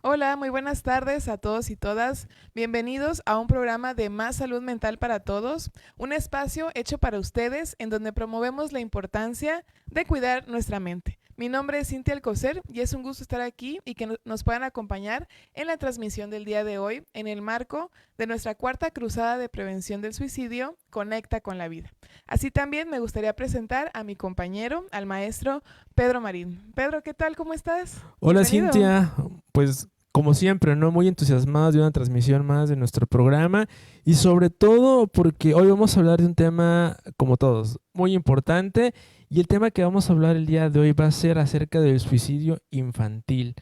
Hola, muy buenas tardes a todos y todas. Bienvenidos a un programa de Más Salud Mental para Todos, un espacio hecho para ustedes en donde promovemos la importancia de cuidar nuestra mente. Mi nombre es Cintia Alcocer y es un gusto estar aquí y que nos puedan acompañar en la transmisión del día de hoy en el marco de nuestra cuarta cruzada de prevención del suicidio, Conecta con la Vida. Así también me gustaría presentar a mi compañero, al maestro Pedro Marín. Pedro, ¿qué tal? ¿Cómo estás? Hola Bienvenido. Cintia, pues como siempre, ¿no? Muy entusiasmados de una transmisión más de nuestro programa y sobre todo porque hoy vamos a hablar de un tema, como todos, muy importante y el tema que vamos a hablar el día de hoy va a ser acerca del suicidio infantil.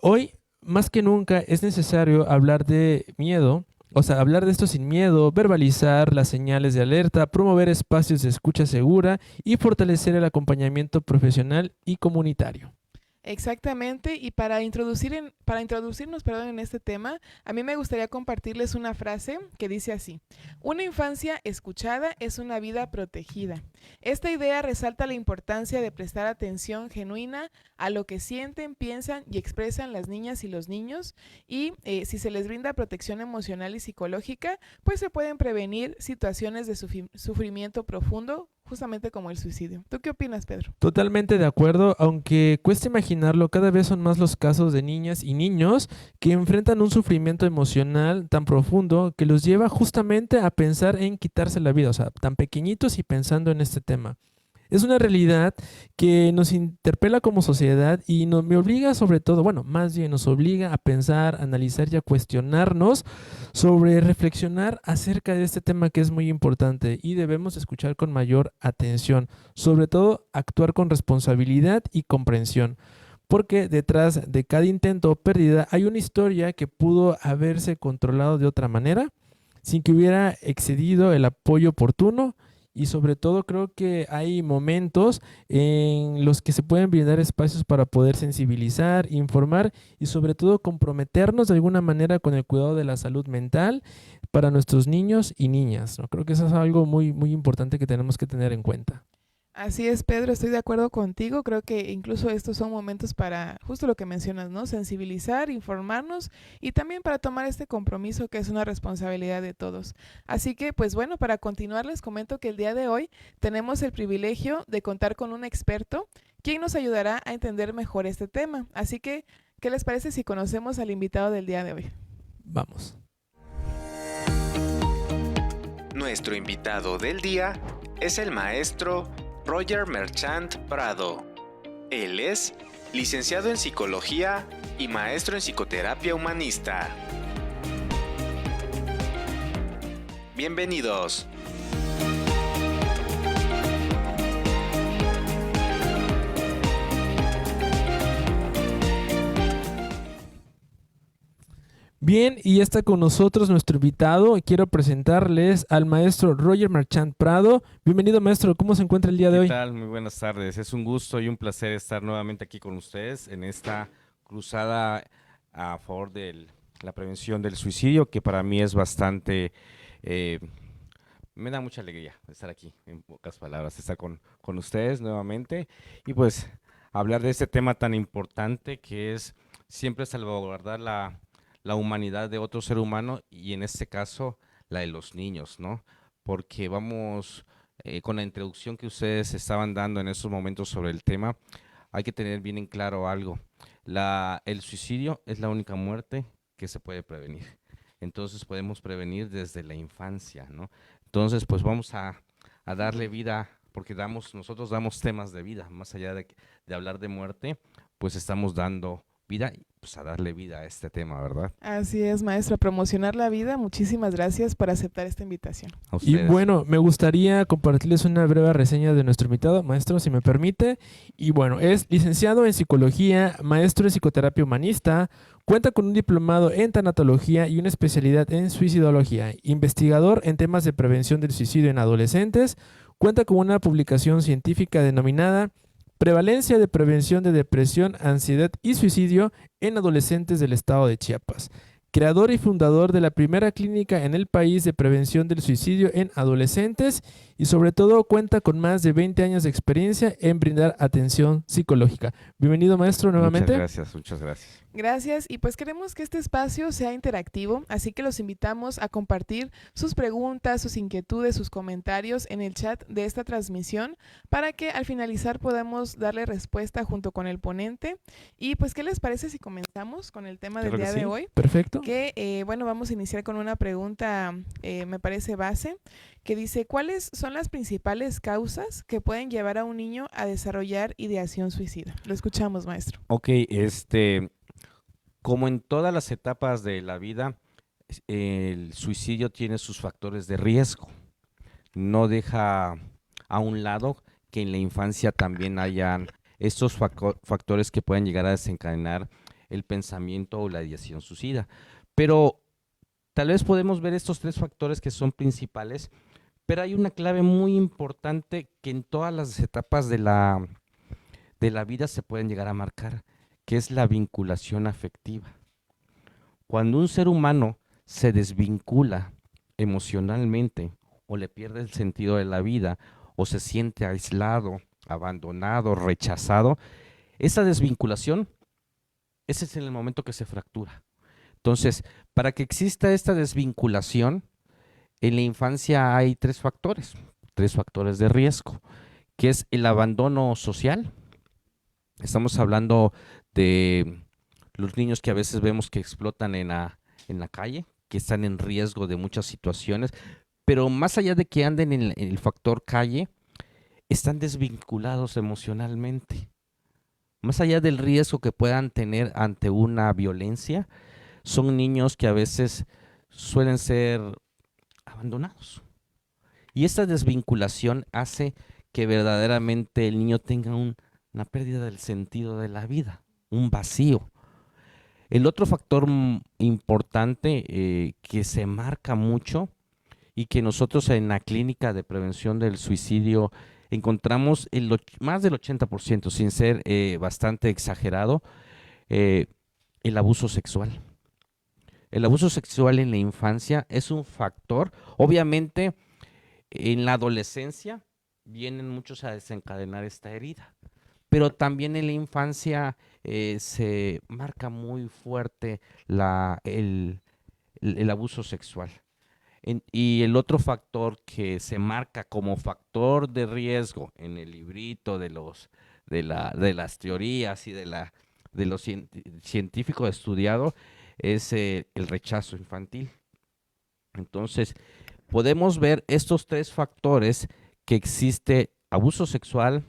Hoy, más que nunca, es necesario hablar de miedo, o sea, hablar de esto sin miedo, verbalizar las señales de alerta, promover espacios de escucha segura y fortalecer el acompañamiento profesional y comunitario. Exactamente, y para introducirnos, perdón, en este tema, a mí me gustaría compartirles una frase que dice así: una infancia escuchada es una vida protegida. Esta idea resalta la importancia de prestar atención genuina a lo que sienten, piensan y expresan las niñas y los niños, y si se les brinda protección emocional y psicológica, pues se pueden prevenir situaciones de sufrimiento profundo, justamente como el suicidio. ¿Tú qué opinas, Pedro? Totalmente de acuerdo, aunque cuesta imaginarlo, cada vez son más los casos de niñas y niños que enfrentan un sufrimiento emocional tan profundo que los lleva justamente a pensar en quitarse la vida, o sea, tan pequeñitos y pensando en este tema. Es una realidad que nos interpela como sociedad y me obliga sobre todo, bueno, más bien nos obliga a pensar, analizar y a cuestionarnos sobre reflexionar acerca de este tema que es muy importante y debemos escuchar con mayor atención, sobre todo actuar con responsabilidad y comprensión. Porque detrás de cada intento o pérdida hay una historia que pudo haberse controlado de otra manera, sin que hubiera excedido el apoyo oportuno y sobre todo creo que hay momentos en los que se pueden brindar espacios para poder sensibilizar, informar y sobre todo comprometernos de alguna manera con el cuidado de la salud mental para nuestros niños y niñas, ¿no? Creo que eso es algo muy, muy importante que tenemos que tener en cuenta. Así es, Pedro, estoy de acuerdo contigo. Creo que incluso estos son momentos para, justo lo que mencionas, ¿no? Sensibilizar, informarnos y también para tomar este compromiso que es una responsabilidad de todos. Así que, pues bueno, para continuar les comento que el día de hoy tenemos el privilegio de contar con un experto quien nos ayudará a entender mejor este tema. Así que, ¿qué les parece si conocemos al invitado del día de hoy? Vamos. Nuestro invitado del día es el maestro Roger Merchant Prado. Él es licenciado en psicología y maestro en psicoterapia humanista. Bienvenidos. Bien, y está con nosotros nuestro invitado. Quiero presentarles al maestro Roger Marchand Prado. Bienvenido, maestro. ¿Cómo se encuentra el día de ¿Qué hoy? tal? Muy buenas tardes. Es un gusto y un placer estar nuevamente aquí con ustedes en esta cruzada a favor de la prevención del suicidio, que para mí es bastante, eh, me da mucha alegría estar aquí, en pocas palabras, estar con ustedes nuevamente y pues hablar de este tema tan importante que es siempre salvaguardar la humanidad de otro ser humano y en este caso la de los niños, ¿no? Porque vamos con la introducción que ustedes estaban dando en estos momentos sobre el tema, hay que tener bien en claro algo. El suicidio es la única muerte que se puede prevenir. Entonces podemos prevenir desde la infancia, ¿no? Entonces, pues vamos a darle vida, porque nosotros damos temas de vida, más allá de hablar de muerte, pues estamos dando vida, pues a darle vida a este tema, ¿verdad? Así es, maestro, a promocionar la vida. Muchísimas gracias por aceptar esta invitación. A Y ustedes. bueno, me gustaría compartirles una breve reseña de nuestro invitado, maestro, si me permite. Y bueno, es licenciado en psicología, maestro en psicoterapia humanista, cuenta con un diplomado en tanatología y una especialidad en suicidología, investigador en temas de prevención del suicidio en adolescentes, cuenta con una publicación científica denominada Prevalencia de prevención de depresión, ansiedad y suicidio en adolescentes del estado de Chiapas, creador y fundador de la primera clínica en el país de prevención del suicidio en adolescentes y sobre todo cuenta con más de 20 años de experiencia en brindar atención psicológica. Bienvenido, maestro, nuevamente. Muchas gracias. Gracias, y pues queremos que este espacio sea interactivo, así que los invitamos a compartir sus preguntas, sus inquietudes, sus comentarios en el chat de esta transmisión para que al finalizar podamos darle respuesta junto con el ponente. Y pues, ¿qué les parece si comenzamos con el tema del Claro que día de sí. hoy? Perfecto. Que, bueno, vamos a iniciar con una pregunta, me parece base, que dice, ¿cuáles son las principales causas que pueden llevar a un niño a desarrollar ideación suicida? Lo escuchamos, maestro. Ok, como en todas las etapas de la vida, el suicidio tiene sus factores de riesgo. No deja a un lado que en la infancia también hayan estos factores que pueden llegar a desencadenar el pensamiento o la ideación suicida. Pero tal vez podemos ver estos 3 factores que son principales, pero hay una clave muy importante que en todas las etapas de la vida se pueden llegar a marcar, que es la vinculación afectiva. Cuando un ser humano se desvincula emocionalmente o le pierde el sentido de la vida o se siente aislado, abandonado, rechazado, esa desvinculación, ese es el momento que se fractura. Entonces, para que exista esta desvinculación, en la infancia hay 3 factores de riesgo, que es el abandono social. Estamos hablando de los niños que a veces vemos que explotan en la calle, que están en riesgo de muchas situaciones, pero más allá de que anden en el factor calle, están desvinculados emocionalmente. Más allá del riesgo que puedan tener ante una violencia, son niños que a veces suelen ser abandonados. Y esta desvinculación hace que verdaderamente el niño tenga una pérdida del sentido de la vida, un vacío. El otro factor importante que se marca mucho y que nosotros en la clínica de prevención del suicidio encontramos más del 80%, sin ser bastante exagerado, el abuso sexual. El abuso sexual en la infancia es un factor, obviamente en la adolescencia vienen muchos a desencadenar esta herida, pero también en la infancia se marca muy fuerte el abuso sexual. Y el otro factor que se marca como factor de riesgo en el librito de las teorías y de lo científico estudiado es el rechazo infantil. Entonces, podemos ver estos 3 factores que existe: abuso sexual,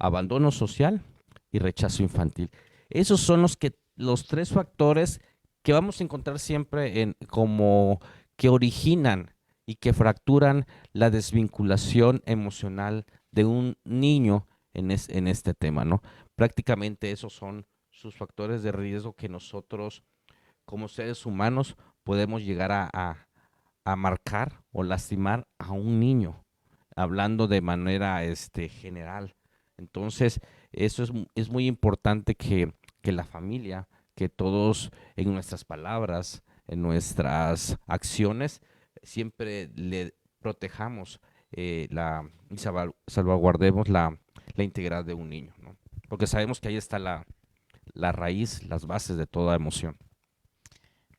abandono social y rechazo infantil. Esos son los 3 factores que vamos a encontrar siempre como que originan y que fracturan la desvinculación emocional de un niño en este tema, ¿no? Prácticamente esos son sus factores de riesgo que nosotros como seres humanos podemos llegar a marcar o lastimar a un niño, hablando de manera general. Entonces, eso es muy importante que la familia, que todos en nuestras palabras, en nuestras acciones, siempre le protejamos y salvaguardemos la integridad de un niño, ¿no? Porque sabemos que ahí está la raíz, las bases de toda emoción.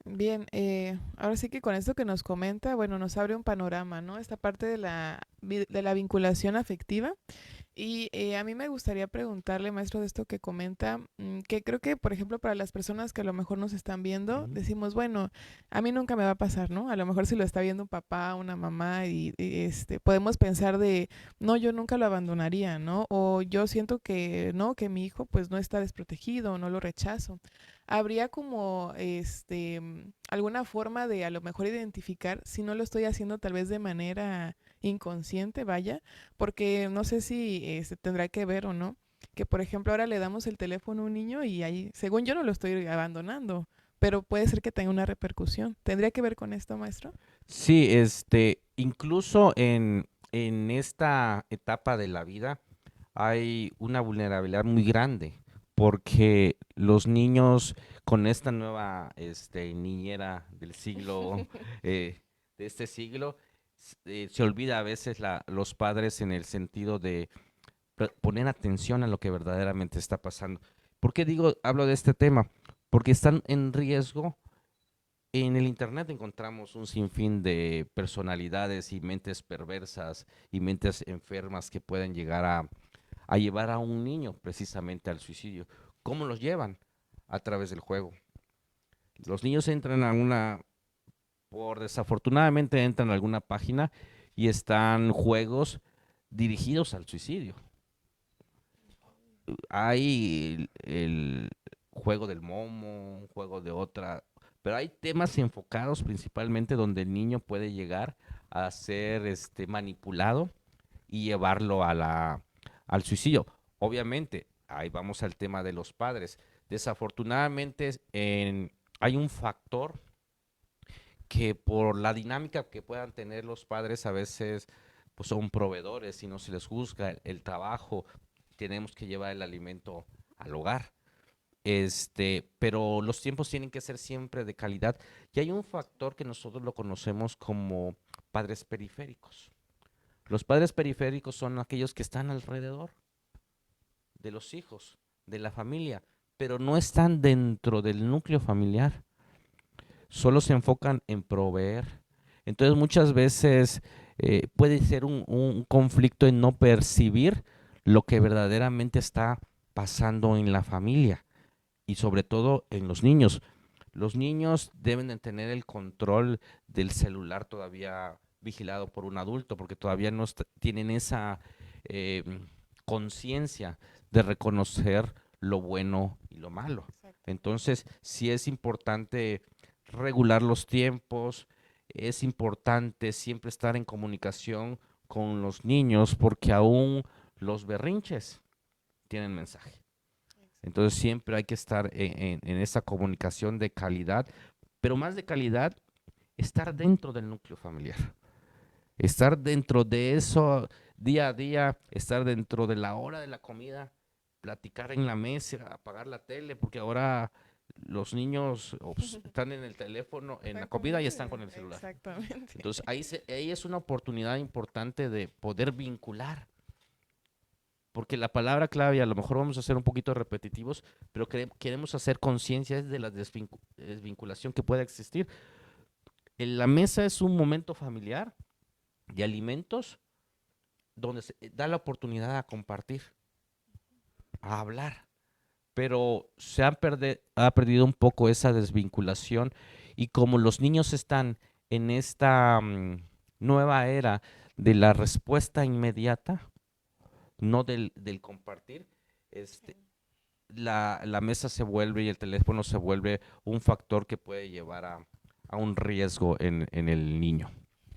Bien, ahora sí que con esto que nos comenta, bueno, nos abre un panorama, ¿no? Esta parte de de la vinculación afectiva. Y a mí me gustaría preguntarle, maestro, de esto que comenta, que creo que, por ejemplo, para las personas que a lo mejor nos están viendo, decimos, bueno, a mí nunca me va a pasar, ¿no? A lo mejor si lo está viendo un papá, una mamá, podemos pensar de, no, yo nunca lo abandonaría, ¿no? O yo siento que no, que mi hijo pues no está desprotegido, no lo rechazo. ¿Habría como alguna forma de a lo mejor identificar si no lo estoy haciendo tal vez de manera inconsciente, vaya? Porque no sé si se tendrá que ver o no, que por ejemplo ahora le damos el teléfono a un niño y ahí, según yo no lo estoy abandonando, pero puede ser que tenga una repercusión. ¿Tendría que ver con esto, maestro? Sí, incluso en esta etapa de la vida hay una vulnerabilidad muy grande, porque los niños con esta nueva niñera del siglo, de este siglo, se olvida a veces los padres en el sentido de poner atención a lo que verdaderamente está pasando. ¿Por qué hablo de este tema? Porque están en riesgo. En el internet encontramos un sinfín de personalidades y mentes perversas y mentes enfermas que pueden llegar a llevar a un niño precisamente al suicidio. ¿Cómo los llevan? A través del juego. Los niños entran desafortunadamente entran a alguna página y están juegos dirigidos al suicidio. Hay el juego del momo, un juego de otra, pero hay temas enfocados principalmente donde el niño puede llegar a ser manipulado y llevarlo al suicidio. Obviamente, ahí vamos al tema de los padres. Desafortunadamente, hay un factor que por la dinámica que puedan tener los padres a veces pues son proveedores y no se les juzga el trabajo, tenemos que llevar el alimento al hogar. Pero los tiempos tienen que ser siempre de calidad. Y hay un factor que nosotros lo conocemos como padres periféricos. Los padres periféricos son aquellos que están alrededor de los hijos, de la familia, pero no están dentro del núcleo familiar. Solo se enfocan en proveer. Entonces muchas veces puede ser un conflicto en no percibir lo que verdaderamente está pasando en la familia y sobre todo en los niños. Los niños deben de tener el control del celular todavía vigilado por un adulto porque todavía no tienen esa conciencia de reconocer lo bueno y lo malo. Exacto. Entonces, sí es importante regular los tiempos, es importante siempre estar en comunicación con los niños porque aún los berrinches tienen mensaje. Entonces siempre hay que estar en esa comunicación de calidad, pero más de calidad, estar dentro del núcleo familiar. Estar dentro de eso día a día, estar dentro de la hora de la comida, platicar en la mesa, apagar la tele, porque ahora los niños están en el teléfono, en la comida y están con el celular. Exactamente. Entonces ahí es una oportunidad importante de poder vincular. Porque la palabra clave, y a lo mejor vamos a ser un poquito repetitivos, pero queremos hacer conciencia de la desvinculación que pueda existir. La mesa es un momento familiar de alimentos donde se da la oportunidad a compartir, a hablar, pero ha perdido un poco esa desvinculación y como los niños están en esta nueva era de la respuesta inmediata, no del compartir, la mesa se vuelve y el teléfono se vuelve un factor que puede llevar a un riesgo en el niño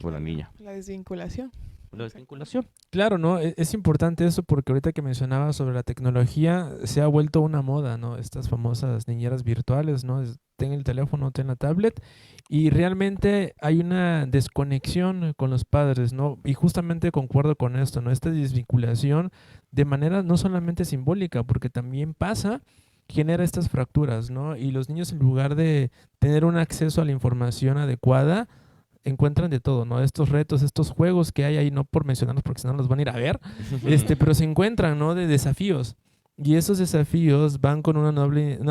o la niña. La desvinculación. La desvinculación. Claro, ¿no? Es importante eso porque ahorita que mencionaba sobre la tecnología, se ha vuelto una moda, ¿no? Estas famosas niñeras virtuales, ¿no? Ten el teléfono, ten la tablet y realmente hay una desconexión con los padres, ¿no? Y justamente concuerdo con esto, ¿no? Esta desvinculación de manera no solamente simbólica, porque también genera estas fracturas, ¿no? Y los niños en lugar de tener un acceso a la información adecuada, encuentran de todo, ¿no? Estos retos, estos juegos que hay ahí, no por mencionarlos porque si no los van a ir a ver, pero se encuentran, ¿no? De desafíos. Y esos desafíos van con una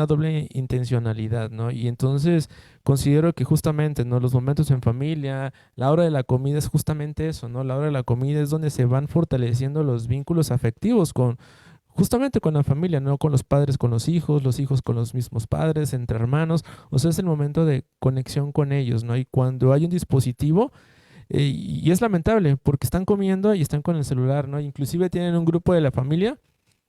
doble intencionalidad, ¿no? Y entonces considero que justamente, ¿no? Los momentos en familia, la hora de la comida es justamente eso, ¿no? La hora de la comida es donde se van fortaleciendo los vínculos afectivos justamente con la familia, no con los padres, con los hijos con los mismos padres, entre hermanos. O sea, es el momento de conexión con ellos, ¿no? Y cuando hay un dispositivo, y es lamentable, porque están comiendo y están con el celular, ¿no? Inclusive tienen un grupo de la familia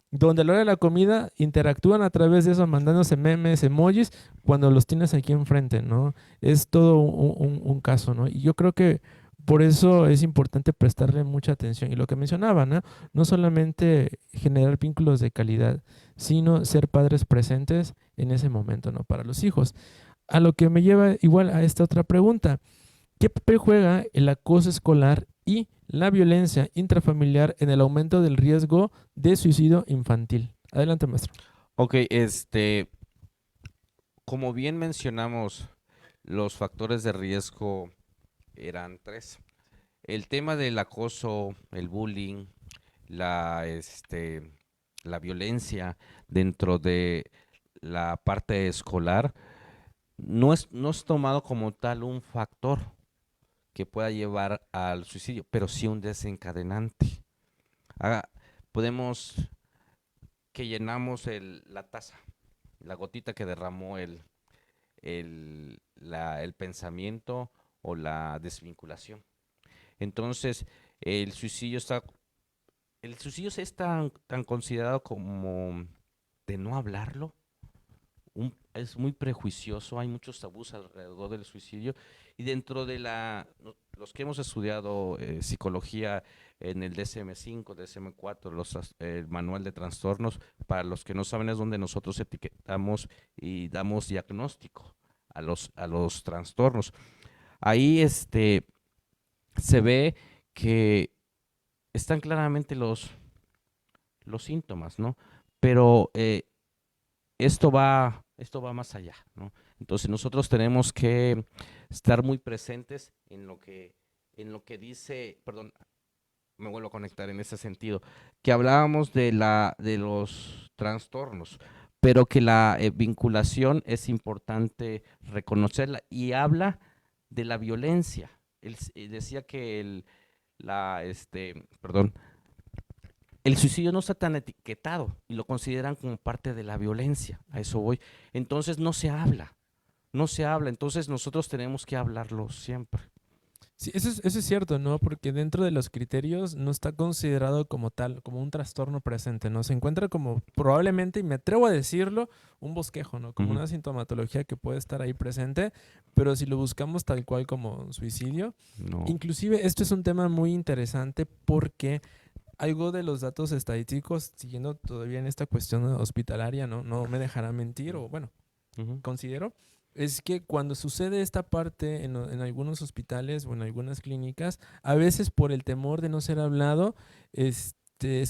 donde a la hora de la comida interactúan a través de eso, mandándose memes, emojis, cuando los tienes aquí enfrente, ¿no? Es todo un caso, ¿no? Y yo creo que por eso es importante prestarle mucha atención. Y lo que mencionaba, ¿no? No solamente generar vínculos de calidad, sino ser padres presentes en ese momento, ¿no? Para los hijos. A lo que me lleva igual a esta otra pregunta. ¿Qué papel juega el acoso escolar y la violencia intrafamiliar en el aumento del riesgo de suicidio infantil? Adelante, maestro. Ok, como bien mencionamos, los factores de riesgo eran 3. el tema del acoso, el bullying, la, la violencia dentro de la parte escolar no es tomado como tal un factor que pueda llevar al suicidio, pero sí un desencadenante. Ah, podemos que llenamos la taza, la gotita que derramó el pensamiento o la desvinculación. Entonces, el suicidio está, el suicidio es tan considerado como de no hablarlo, es muy prejuicioso, hay muchos tabús alrededor del suicidio y dentro de los que hemos estudiado psicología en el DSM-5, DSM-4, el manual de trastornos, para los que no saben es donde nosotros etiquetamos y damos diagnóstico a los trastornos. Ahí se ve que están claramente los síntomas, ¿no? Pero esto va más allá, ¿no? Entonces nosotros tenemos que estar muy presentes en lo que dice, perdón, me vuelvo a conectar en ese sentido, que hablábamos de los trastornos, pero que la vinculación es importante reconocerla y habla de la violencia. Él decía que perdón, el suicidio no está tan etiquetado y lo consideran como parte de la violencia, a eso voy. Entonces no se habla, entonces nosotros tenemos que hablarlo siempre. Sí, eso es cierto, ¿no? Porque dentro de los criterios no está considerado como tal, como un trastorno presente, ¿no? Se encuentra como probablemente, y me atrevo a decirlo, un bosquejo, ¿no? Como una sintomatología que puede estar ahí presente, pero si lo buscamos tal cual como suicidio, No. inclusive esto es un tema muy interesante porque algo de los datos estadísticos, siguiendo todavía en esta cuestión hospitalaria, no me dejará mentir, o bueno, considero, es que cuando sucede esta parte en algunos hospitales o en algunas clínicas, a veces por el temor de no ser hablado, es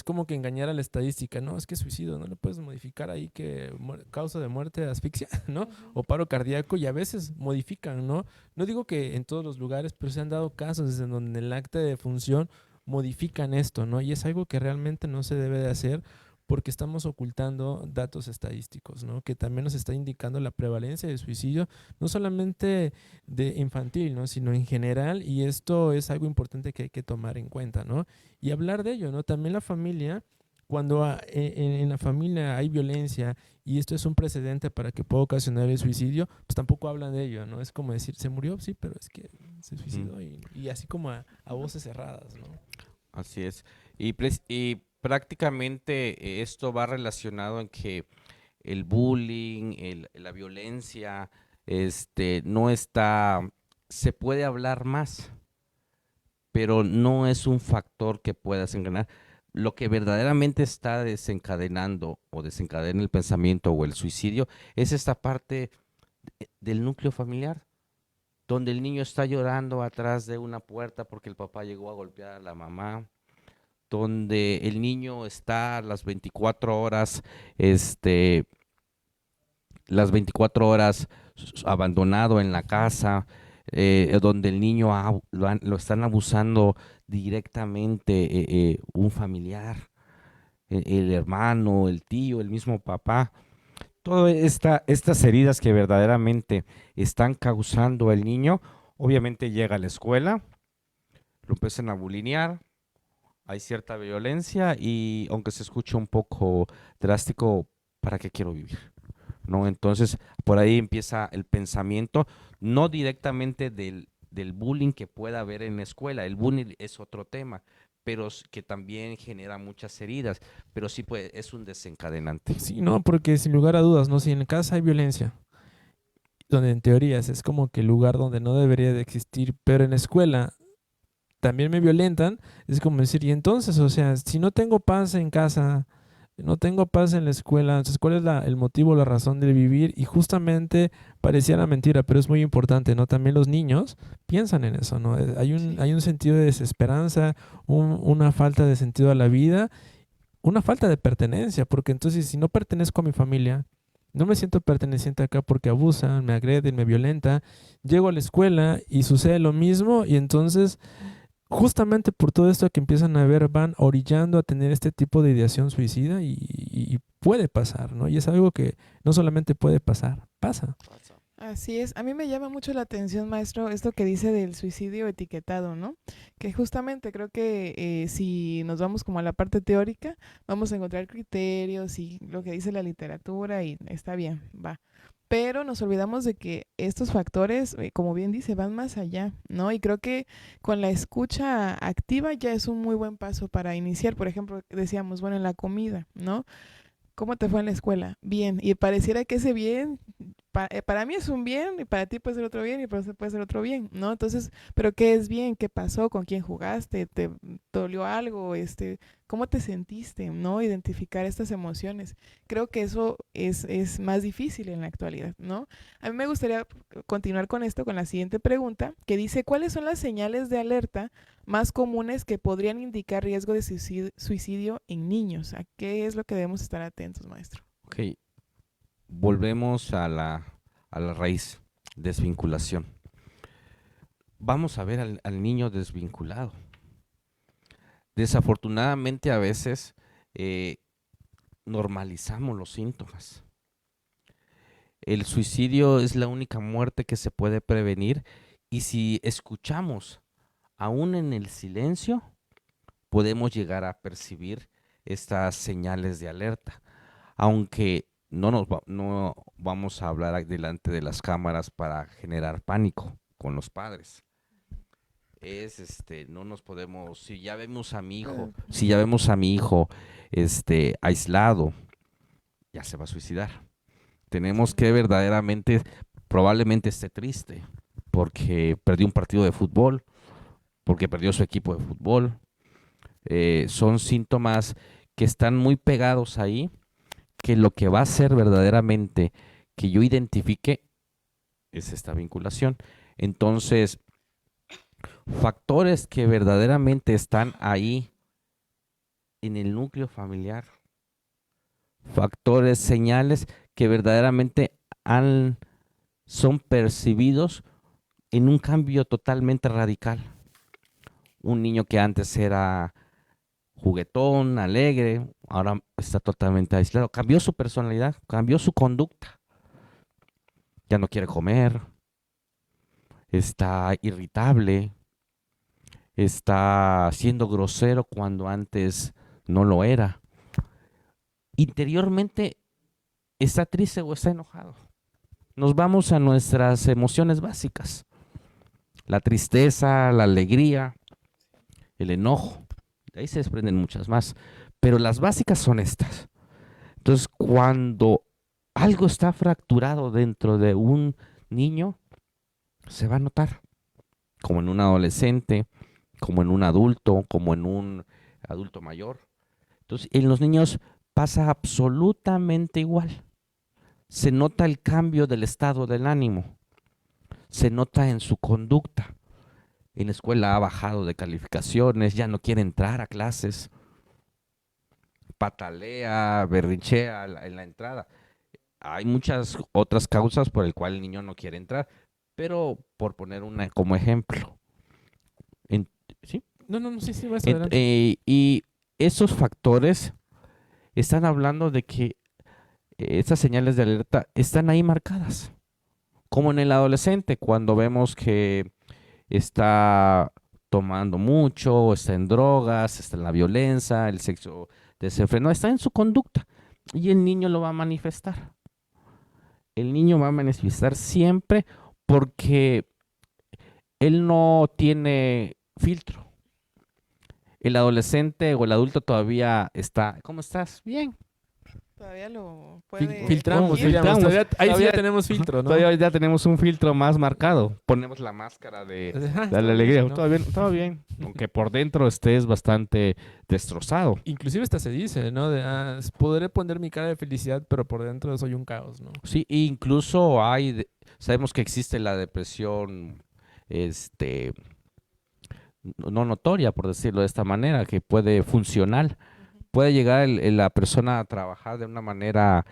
como que engañar a la estadística, ¿no? Es que suicidio, no lo puedes modificar ahí que causa de muerte, asfixia, ¿no? O paro cardíaco, y a veces modifican, ¿no? No digo que en todos los lugares, pero se han dado casos en donde el acta de defunción modifican esto, ¿no? Y es algo que realmente no se debe de hacer porque estamos ocultando datos estadísticos, ¿no? Que también nos está indicando la prevalencia de suicidio, no solamente de infantil, ¿no? Sino en general, y esto es algo importante que hay que tomar en cuenta, ¿no? Y hablar de ello, ¿no? También la familia, cuando en la familia hay violencia y esto es un precedente para que pueda ocasionar el suicidio, pues tampoco hablan de ello, ¿no? Es como decir, se murió, sí, pero es que se suicidó, y así como a voces cerradas, ¿no? Así es. Y prácticamente esto va relacionado en que el bullying, la violencia, no está, se puede hablar más, pero no es un factor que pueda desencadenar. Lo que verdaderamente está desencadenando o desencadena el pensamiento o el suicidio es esta parte del núcleo familiar, donde el niño está llorando atrás de una puerta porque el papá llegó a golpear a la mamá, donde el niño está las 24 horas, las 24 horas abandonado en la casa, donde el niño lo están abusando directamente un familiar, el hermano, el tío, el mismo papá. Todas estas heridas que verdaderamente están causando el niño, obviamente llega a la escuela, lo empiezan a bulinear, hay cierta violencia y aunque se escuche un poco drástico, ¿para qué quiero vivir? ¿No? Entonces, por ahí empieza el pensamiento, no directamente del bullying que pueda haber en la escuela, el bullying es otro tema, pero que también genera muchas heridas, pero sí es un desencadenante. Sí, no, porque sin lugar a dudas, ¿no? Si en casa hay violencia, donde en teorías es como que el lugar donde no debería de existir, pero en la escuela también me violentan, es como decir, y entonces, o sea, si no tengo paz en casa, no tengo paz en la escuela, entonces, ¿cuál es el motivo, la razón de vivir? Y justamente pareciera mentira, pero es muy importante, ¿no? También los niños piensan en eso, ¿no? Hay un sentido de desesperanza, una falta de sentido a la vida, una falta de pertenencia, porque entonces si no pertenezco a mi familia, no me siento perteneciente acá porque abusan, me agreden, me violentan, llego a la escuela y sucede lo mismo y entonces justamente por todo esto que empiezan a ver, van orillando a tener este tipo de ideación suicida y puede pasar, ¿no? Y es algo que no solamente puede pasar, pasa. Así es. A mí me llama mucho la atención, maestro, esto que dice del suicidio etiquetado, ¿no? Que justamente creo que si nos vamos como a la parte teórica, vamos a encontrar criterios y lo que dice la literatura y está bien, va. Pero nos olvidamos de que estos factores, como bien dice, van más allá, ¿no? Y creo que con la escucha activa ya es un muy buen paso para iniciar. Por ejemplo, decíamos, bueno, en la comida, ¿no? ¿Cómo te fue en la escuela? Bien. Y pareciera que ese bien, para mí es un bien, y para ti puede ser otro bien, y para usted puede ser otro bien, ¿no? Entonces, ¿pero qué es bien? ¿Qué pasó? ¿Con quién jugaste? ¿Te dolió algo? ¿Cómo te sentiste? ¿No? Identificar estas emociones. Creo que eso es más difícil en la actualidad, ¿no? A mí me gustaría continuar con esto, con la siguiente pregunta, que dice, ¿cuáles son las señales de alerta más comunes que podrían indicar riesgo de suicidio en niños? ¿A qué es lo que debemos estar atentos, maestro? Ok, volvemos a la raíz, desvinculación. Vamos a ver al niño desvinculado. Desafortunadamente a veces normalizamos los síntomas. El suicidio es la única muerte que se puede prevenir y si escuchamos, aún en el silencio, podemos llegar a percibir estas señales de alerta. Aunque no vamos a hablar delante de las cámaras para generar pánico con los padres. No nos podemos, si ya vemos a mi hijo, aislado, ya se va a suicidar. Tenemos que verdaderamente, probablemente esté triste, porque perdió un partido de fútbol, porque perdió su equipo de fútbol. Son síntomas que están muy pegados ahí, que lo que va a hacer verdaderamente que yo identifique es esta vinculación. Entonces, factores que verdaderamente están ahí en el núcleo familiar, factores, señales que verdaderamente son percibidos en un cambio totalmente radical. Un niño que antes era juguetón, alegre, ahora está totalmente aislado. Cambió su personalidad, cambió su conducta. Ya no quiere comer, está irritable, está siendo grosero cuando antes no lo era. Interiormente está triste o está enojado. Nos vamos a nuestras emociones básicas. La tristeza, la alegría, el enojo. De ahí se desprenden muchas más. Pero las básicas son estas. Entonces, cuando algo está fracturado dentro de un niño, se va a notar. Como en un adolescente, como en un adulto, como en un adulto mayor. Entonces, en los niños pasa absolutamente igual. Se nota el cambio del estado del ánimo. Se nota en su conducta. En la escuela ha bajado de calificaciones, ya no quiere entrar a clases. Patalea, berrinchea en la entrada. Hay muchas otras causas por el cual el niño no quiere entrar, pero por poner una como ejemplo. ¿Sí? No, sí, más adelante. Y esos factores están hablando de que estas señales de alerta están ahí marcadas. Como en el adolescente, cuando vemos que está tomando mucho, está en drogas, está en la violencia, el sexo desenfrenado, está en su conducta. Y el niño lo va a manifestar. El niño va a manifestar siempre porque él no tiene filtro. El adolescente o el adulto todavía está, ¿cómo estás? Bien. Todavía lo puede Filtramos, corregir. diríamos, Filtramos. ahí sí Todavía- ya tenemos filtro, ¿no? Todavía ya tenemos un filtro más marcado. Ponemos la máscara de la alegría. ¿no? Todo bien. Aunque por dentro estés bastante destrozado. Inclusive hasta se dice, ¿no? Podré poner mi cara de felicidad, pero por dentro soy un caos, ¿no? Sí, e incluso sabemos que existe la depresión, no notoria, por decirlo de esta manera, que puede funcional. Puede llegar la persona a trabajar de una manera,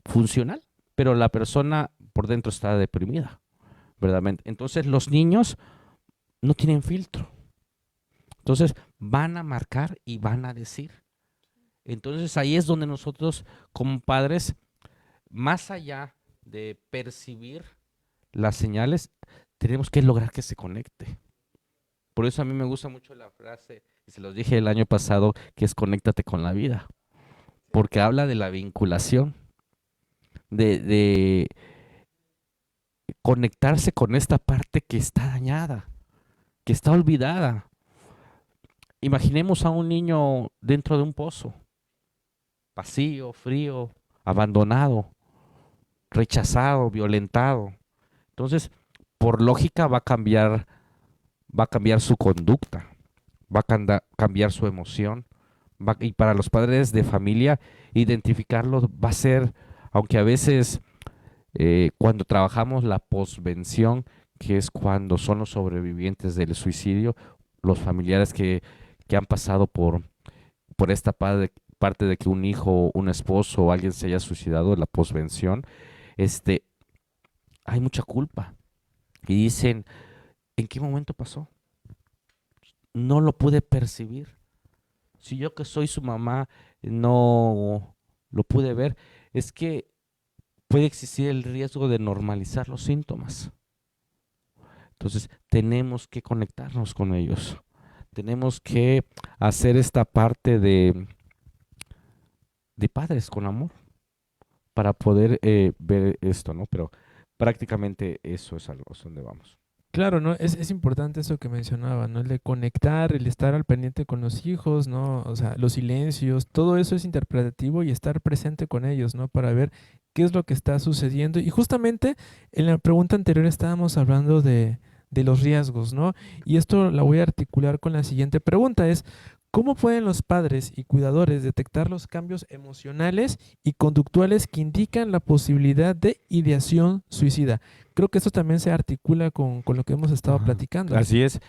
funcional, pero la persona por dentro está deprimida, verdaderamente. Entonces los niños no tienen filtro. Entonces van a marcar y van a decir. Entonces ahí es donde nosotros como padres, más allá de percibir las señales, tenemos que lograr que se conecte. Por eso a mí me gusta mucho la frase, y se los dije el año pasado, que es conéctate con la vida, porque habla de la vinculación, de conectarse con esta parte que está dañada, que está olvidada. Imaginemos a un niño dentro de un pozo, vacío, frío, abandonado, rechazado, violentado. Entonces, por lógica va a cambiar su conducta, va a cambiar su emoción. Y para los padres de familia, identificarlo va a ser, aunque a veces cuando trabajamos la posvención, que es cuando son los sobrevivientes del suicidio, los familiares que han pasado por esta parte de que un hijo, un esposo o alguien se haya suicidado, la posvención, hay mucha culpa. Y dicen, ¿en qué momento pasó? No lo pude percibir. Si yo que soy su mamá no lo pude ver, es que puede existir el riesgo de normalizar los síntomas. Entonces, tenemos que conectarnos con ellos. Tenemos que hacer esta parte de padres con amor para poder ver esto, ¿no? Pero prácticamente eso es algo, es donde vamos. Claro, ¿no? Es importante eso que mencionaba, ¿no? El de conectar, el estar al pendiente con los hijos, ¿no? O sea, los silencios, todo eso es interpretativo y estar presente con ellos, ¿no? Para ver qué es lo que está sucediendo. Y justamente en la pregunta anterior estábamos hablando de los riesgos, ¿no? Y esto la voy a articular con la siguiente pregunta, es, ¿cómo pueden los padres y cuidadores detectar los cambios emocionales y conductuales que indican la posibilidad de ideación suicida? Creo que esto también se articula con lo que hemos estado Ajá. platicando. Así es.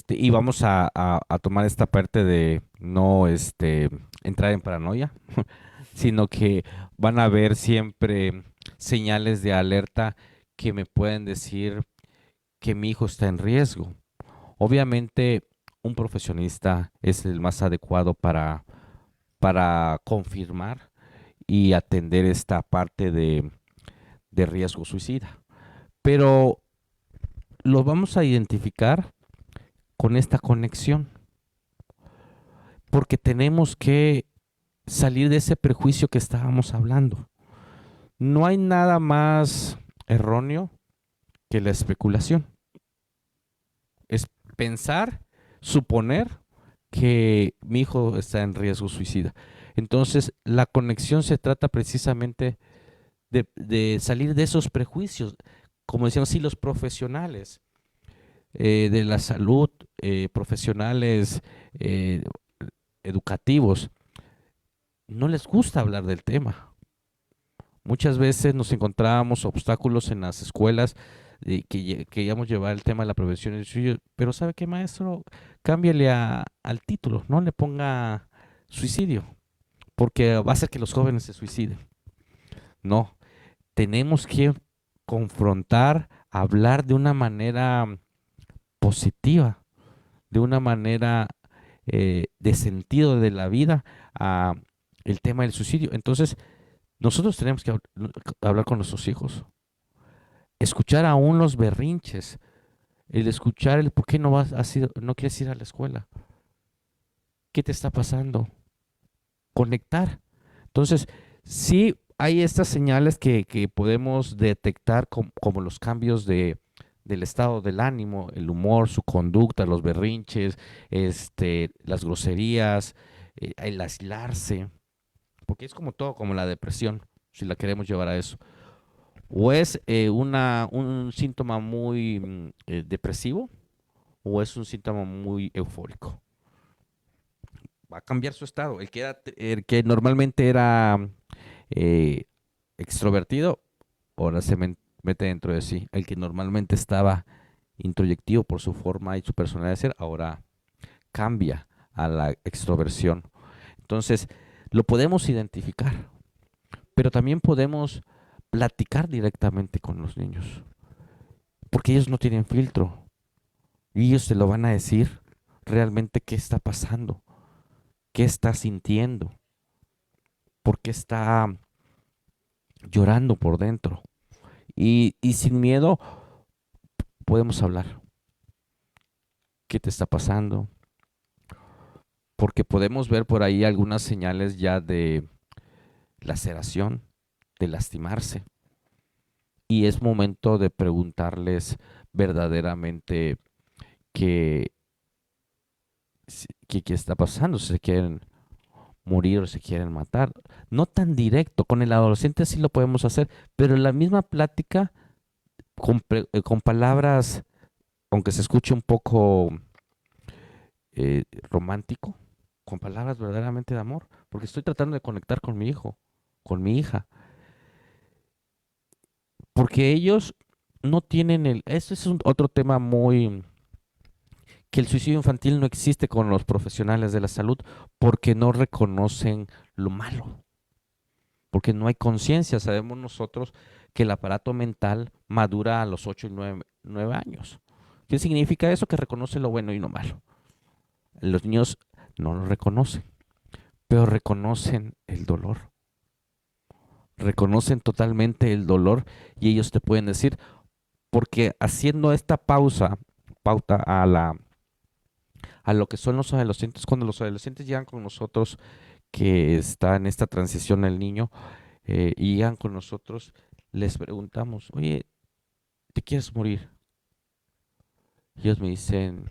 Y vamos a tomar esta parte de no entrar en paranoia, sino que van a haber siempre señales de alerta que me pueden decir que mi hijo está en riesgo. Obviamente, un profesionista es el más adecuado para confirmar y atender esta parte de riesgo suicida. Pero lo vamos a identificar con esta conexión, porque tenemos que salir de ese prejuicio que estábamos hablando. No hay nada más erróneo que la especulación. Es pensar, suponer que mi hijo está en riesgo suicida. Entonces, la conexión se trata precisamente de salir de esos prejuicios. Como decíamos, sí, los profesionales de la salud, profesionales educativos, no les gusta hablar del tema. Muchas veces nos encontrábamos obstáculos en las escuelas que queríamos llevar el tema de la prevención del suicidio, pero ¿sabe qué, maestro? Cámbiale al título, no le ponga suicidio, porque va a hacer que los jóvenes se suiciden. No, tenemos que confrontar, hablar de una manera positiva, de una manera de sentido de la vida a el tema del suicidio. Entonces, nosotros tenemos que hablar con nuestros hijos, escuchar aún los berrinches, el escuchar el por qué no quieres ir a la escuela, qué te está pasando, conectar. Entonces, sí hay estas señales que podemos detectar como los cambios del estado del ánimo, el humor, su conducta, los berrinches, las groserías, el aislarse, porque es como todo, como la depresión, si la queremos llevar a eso. O es un síntoma muy depresivo, o es un síntoma muy eufórico. Va a cambiar su estado. El que normalmente era extrovertido, ahora se mete dentro de sí. El que normalmente estaba introyectivo por su forma y su personalidad de ser, ahora cambia a la extroversión. Entonces, lo podemos identificar, pero también podemos platicar directamente con los niños, porque ellos no tienen filtro. Y ellos te lo van a decir realmente qué está pasando, qué está sintiendo, por qué está llorando por dentro. Y sin miedo podemos hablar. ¿Qué te está pasando? Porque podemos ver por ahí algunas señales ya de laceración, de lastimarse. Y es momento de preguntarles verdaderamente qué, qué está pasando, si se quieren morir o se quieren matar. No tan directo, con el adolescente sí lo podemos hacer, pero en la misma plática, con palabras, aunque se escuche un poco romántico, con palabras verdaderamente de amor, porque estoy tratando de conectar con mi hijo, con mi hija, porque ellos no tienen eso es otro tema muy, que el suicidio infantil no existe con los profesionales de la salud, porque no reconocen lo malo, porque no hay conciencia. Sabemos nosotros que el aparato mental madura a los 8 y 9 años. ¿Qué significa eso? Que reconoce lo bueno y lo malo. Los niños no lo reconocen, pero reconocen el dolor. Reconocen totalmente el dolor y ellos te pueden decir, porque haciendo esta pauta a lo que son los adolescentes, cuando los adolescentes llegan con nosotros, que está en esta transición el niño, y llegan con nosotros, les preguntamos, oye, ¿te quieres morir? Y ellos me dicen,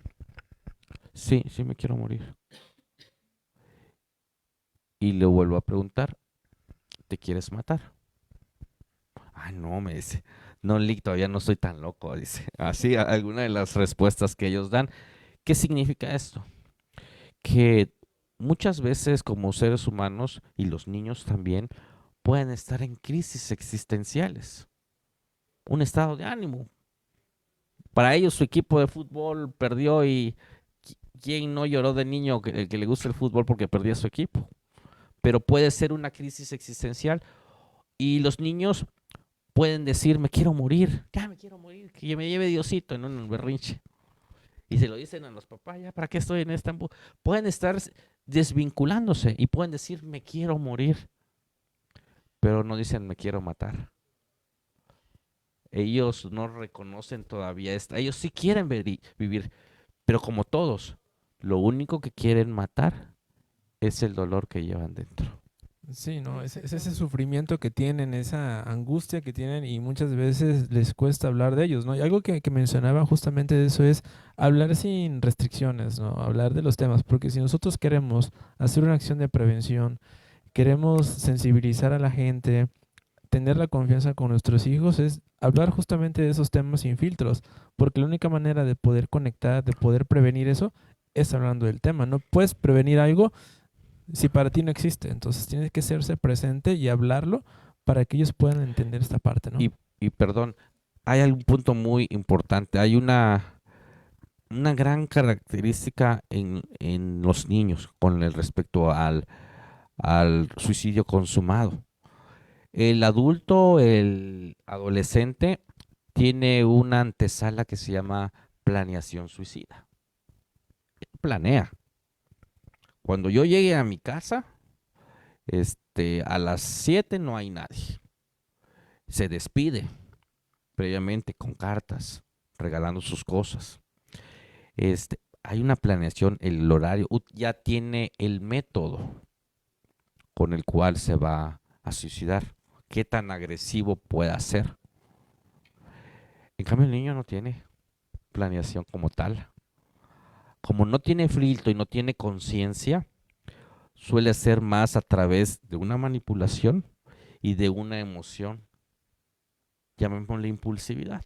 sí, sí me quiero morir. Y le vuelvo a preguntar, ¿te quieres matar? Ah, no, me dice, no, Lick, todavía no soy tan loco, dice. Así, alguna de las respuestas que ellos dan. ¿Qué significa esto? Que muchas veces como seres humanos, y los niños también, pueden estar en crisis existenciales. Un estado de ánimo. Para ellos su equipo de fútbol perdió y ¿quién no lloró de niño que le gusta el fútbol porque perdía su equipo? Pero puede ser una crisis existencial y los niños pueden decir, me quiero morir, ya me quiero morir, que me lleve Diosito en un berrinche. Y se lo dicen a los papás, ya, ¿para qué estoy en esta? Pueden estar desvinculándose y pueden decir, me quiero morir, pero no dicen, me quiero matar. Ellos no reconocen todavía esta, ellos sí quieren vivir, pero como todos, lo único que quieren matar es el dolor que llevan dentro. Sí, no, es ese sufrimiento que tienen, esa angustia que tienen y muchas veces les cuesta hablar de ellos, ¿no? Y algo que mencionaba justamente de eso es hablar sin restricciones, ¿no? Hablar de los temas, porque si nosotros queremos hacer una acción de prevención, queremos sensibilizar a la gente, tener la confianza con nuestros hijos, es hablar justamente de esos temas sin filtros, porque la única manera de poder conectar, de poder prevenir eso, es hablando del tema. No puedes prevenir algo si para ti no existe. Entonces tienes que hacerse presente y hablarlo para que ellos puedan entender esta parte, ¿no? Y perdón, hay un punto muy importante, hay una gran característica en los niños con el respecto al suicidio consumado. El adulto, el adolescente, tiene una antesala que se llama planeación suicida. Planea. Cuando yo llegue a mi casa, a las 7 no hay nadie. Se despide previamente con cartas, regalando sus cosas. Hay una planeación, el horario, ya tiene el método con el cual se va a suicidar. ¿Qué tan agresivo pueda ser? En cambio, el niño no tiene planeación como tal. Como no tiene filtro y no tiene conciencia, suele ser más a través de una manipulación y de una emoción, llamémosle impulsividad.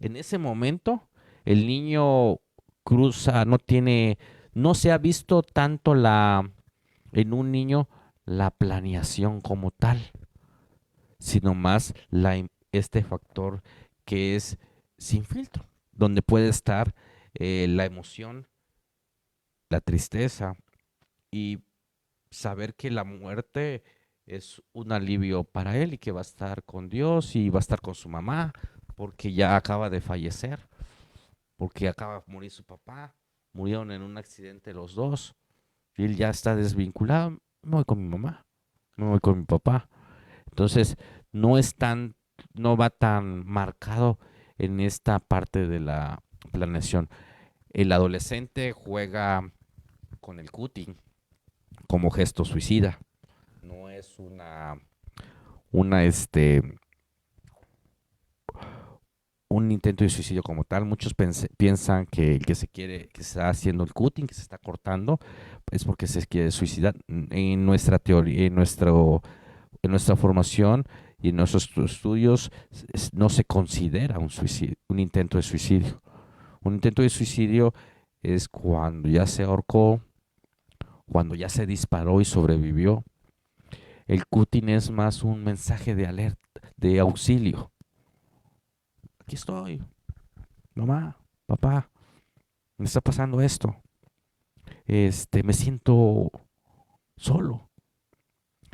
En ese momento, el niño cruza, no se ha visto tanto en un niño la planeación como tal, sino más este factor que es sin filtro, donde puede estar la emoción, la tristeza y saber que la muerte es un alivio para él y que va a estar con Dios y va a estar con su mamá porque ya acaba de fallecer, porque acaba de morir su papá, murieron en un accidente los dos, y él ya está desvinculado, me voy con mi mamá, me voy con mi papá. Entonces, no va tan marcado en esta parte de la planeación. El adolescente juega con el cutting como gesto suicida. No es un intento de suicidio como tal. Muchos piensan que el que que se está haciendo el cutting, que se está cortando, es porque se quiere suicidar. En nuestra teoría, en nuestra formación y en nuestros estudios no se considera un intento de suicidio. Un intento de suicidio es cuando ya se ahorcó, cuando ya se disparó y sobrevivió. El cutting es más un mensaje de alerta, de auxilio. Aquí estoy, mamá, papá, me está pasando esto. Me siento solo.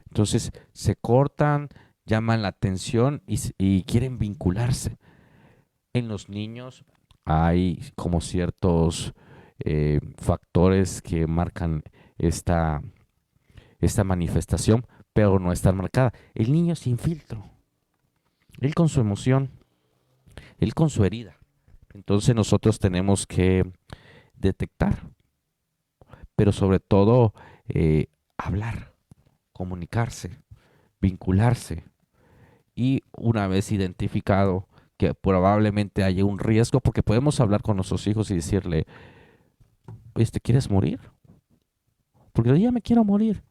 Entonces se cortan, llaman la atención y quieren vincularse. En los niños hay como ciertos factores que marcan esta manifestación, pero no está marcada. El niño sin filtro, él con su emoción, él con su herida. Entonces nosotros tenemos que detectar, pero sobre todo hablar, comunicarse, vincularse. Y una vez identificado que probablemente haya un riesgo, porque podemos hablar con nuestros hijos y decirle, oye, ¿te quieres morir? Porque yo ya me quiero morir.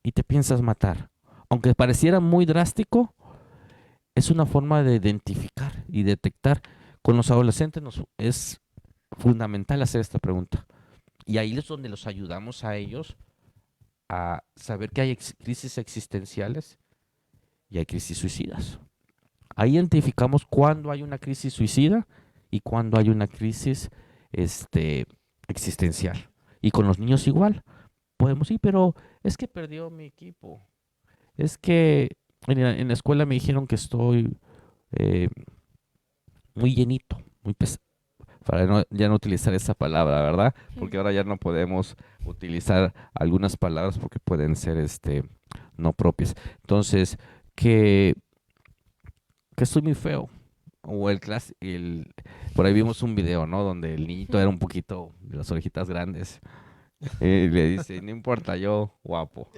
Y te piensas matar. Aunque pareciera muy drástico, es una forma de identificar y detectar. Con los adolescentes es fundamental hacer esta pregunta. Y ahí es donde los ayudamos a ellos a saber que hay crisis existenciales y hay crisis suicidas. Ahí identificamos cuándo hay una crisis suicida y cuándo hay una crisis existencial. Y con los niños igual. Podemos ir, pero es que perdió mi equipo. Es que en la escuela me dijeron que estoy muy llenito, muy pesado. Para ya no utilizar esa palabra, ¿verdad? Porque ahora ya no podemos utilizar algunas palabras porque pueden ser no propias. Entonces, que estoy muy feo. O por ahí vimos un video, ¿no? Donde el niñito era un poquito de las orejitas grandes. Y le dice, no importa, yo guapo.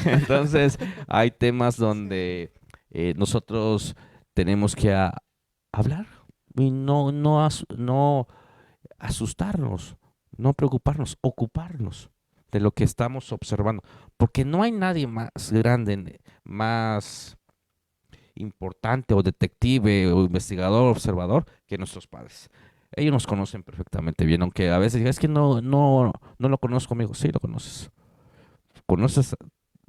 Entonces, hay temas donde nosotros tenemos que hablar y no asustarnos, no preocuparnos, ocuparnos de lo que estamos observando. Porque no hay nadie más grande, más importante o detective o investigador, observador que nuestros padres. Ellos nos conocen perfectamente bien, aunque a veces digan, es que no lo conozco, amigo. Sí, lo conoces. Conoces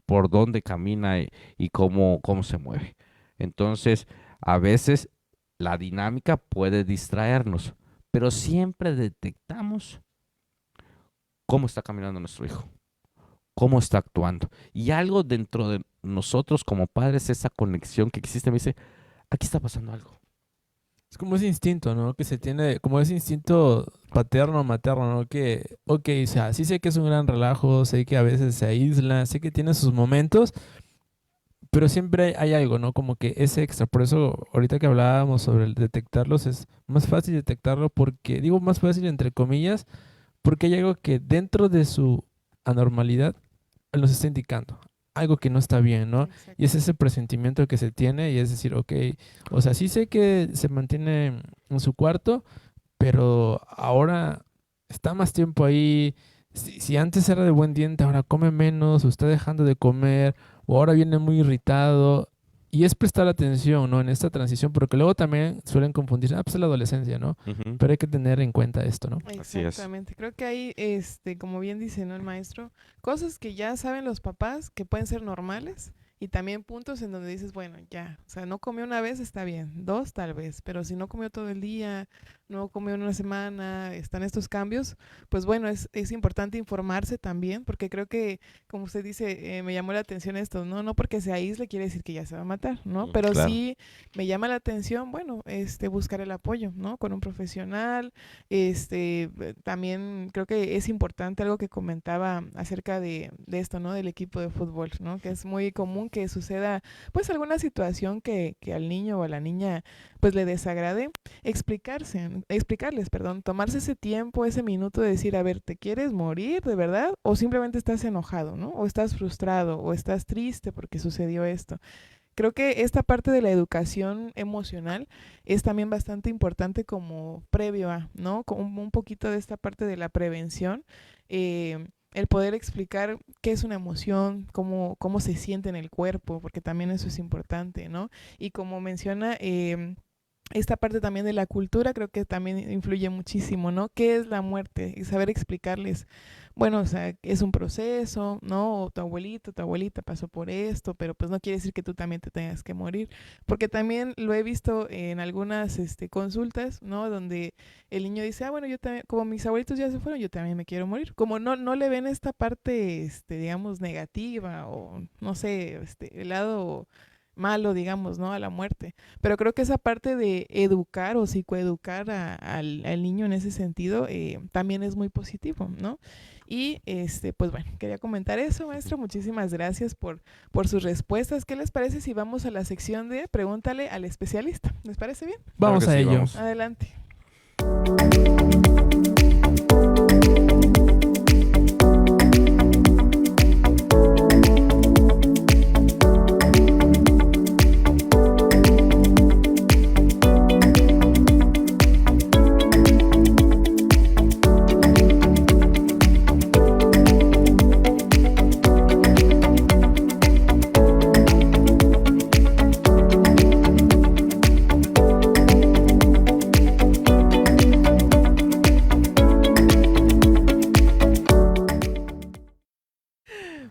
por dónde camina y cómo se mueve. Entonces, a veces la dinámica puede distraernos, pero siempre detectamos cómo está caminando nuestro hijo, cómo está actuando. Y algo dentro de nosotros como padres, esa conexión que existe, me dice, aquí está pasando algo. Es como ese instinto, ¿no? Que se tiene, como ese instinto paterno, materno, ¿no? Que, ok, o sea, sí sé que es un gran relajo, sé que a veces se aísla, sé que tiene sus momentos, pero siempre hay algo, ¿no? Como que ese extra. Por eso, ahorita que hablábamos sobre el detectarlos, es más fácil detectarlo porque, digo más fácil entre comillas, porque hay algo que dentro de su anormalidad nos está indicando. Algo que no está bien, ¿no? Exacto. Y es ese presentimiento que se tiene y es decir, ok, o sea, sí sé que se mantiene en su cuarto, pero ahora está más tiempo ahí. Si antes era de buen diente, ahora come menos, o está dejando de comer, o ahora viene muy irritado. Y es prestar atención, ¿no? En esta transición, porque luego también suelen confundir, pues es la adolescencia, ¿no? Uh-huh. Pero hay que tener en cuenta esto, ¿no? Así es. Exactamente. Creo que hay, como bien dice, ¿no? El maestro, cosas que ya saben los papás que pueden ser normales Y también puntos en donde dices, bueno, ya, o sea, no comió una vez, está bien, dos tal vez, pero si no comió todo el día, no comió en una semana, están estos cambios, pues bueno, es importante informarse también, porque creo que, como usted dice, me llamó la atención esto, ¿no? No porque se aísle quiere decir que ya se va a matar, ¿no? Pero Claro. sí me llama la atención, bueno, buscar el apoyo, ¿no? Con un profesional, también creo que es importante algo que comentaba acerca de esto, ¿no? Del equipo de fútbol, ¿no? Que es muy común que suceda, pues, alguna situación que al niño o a la niña, pues, le desagrade, explicarles, perdón, tomarse ese tiempo, ese minuto de decir, a ver, ¿te quieres morir de verdad? O simplemente estás enojado, ¿no? O estás frustrado, o estás triste porque sucedió esto. Creo que esta parte de la educación emocional es también bastante importante como previo a, ¿no? Como un poquito de esta parte de la prevención, el poder explicar qué es una emoción, cómo se siente en el cuerpo, porque también eso es importante, ¿no? Y como menciona, esta parte también de la cultura creo que también influye muchísimo, ¿no? ¿Qué es la muerte? Y saber explicarles, bueno, o sea, es un proceso, ¿no? O tu abuelito, tu abuelita pasó por esto, pero pues no quiere decir que tú también te tengas que morir, porque también lo he visto en algunas consultas, ¿no? Donde el niño dice, ah, bueno, yo también, como mis abuelitos ya se fueron, yo también me quiero morir. Como no le ven esta parte, digamos, negativa o, no sé, el lado malo, digamos, ¿no? A la muerte. Pero creo que esa parte de educar o psicoeducar al niño en ese sentido también es muy positivo, ¿no? Y pues bueno, quería comentar eso, maestro. Muchísimas gracias por sus respuestas. ¿Qué les parece si vamos a la sección de Pregúntale al especialista? ¿Les parece bien? Vamos Claro a que sí, ello. vamos. Adelante.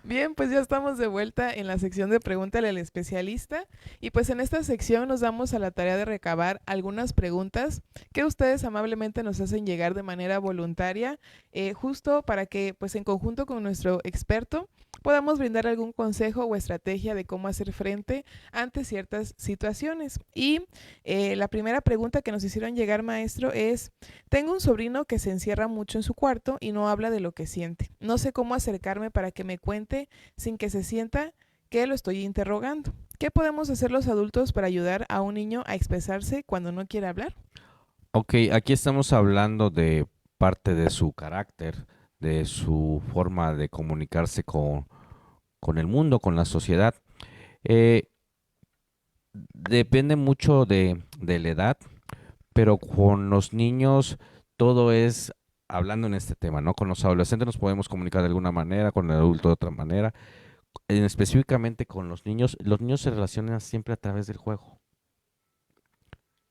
Bien, pues ya estamos de vuelta en la sección de Pregúntale al especialista y pues en esta sección nos damos a la tarea de recabar algunas preguntas que ustedes amablemente nos hacen llegar de manera voluntaria, justo para que pues en conjunto con nuestro experto podamos brindar algún consejo o estrategia de cómo hacer frente ante ciertas situaciones. Y la primera pregunta que nos hicieron llegar, maestro, es: tengo un sobrino que se encierra mucho en su cuarto y no habla de lo que siente. No sé cómo acercarme para que me cuente sin que se sienta que lo estoy interrogando. ¿Qué podemos hacer los adultos para ayudar a un niño a expresarse cuando no quiere hablar? Ok, aquí estamos hablando de parte de su carácter, de su forma de comunicarse con el mundo, con la sociedad. Eh, Depende mucho de la edad, pero con los niños todo es hablando en este tema, ¿no? Con los adolescentes nos podemos comunicar de alguna manera, con el adulto de otra manera. Específicamente con los niños se relacionan siempre a través del juego,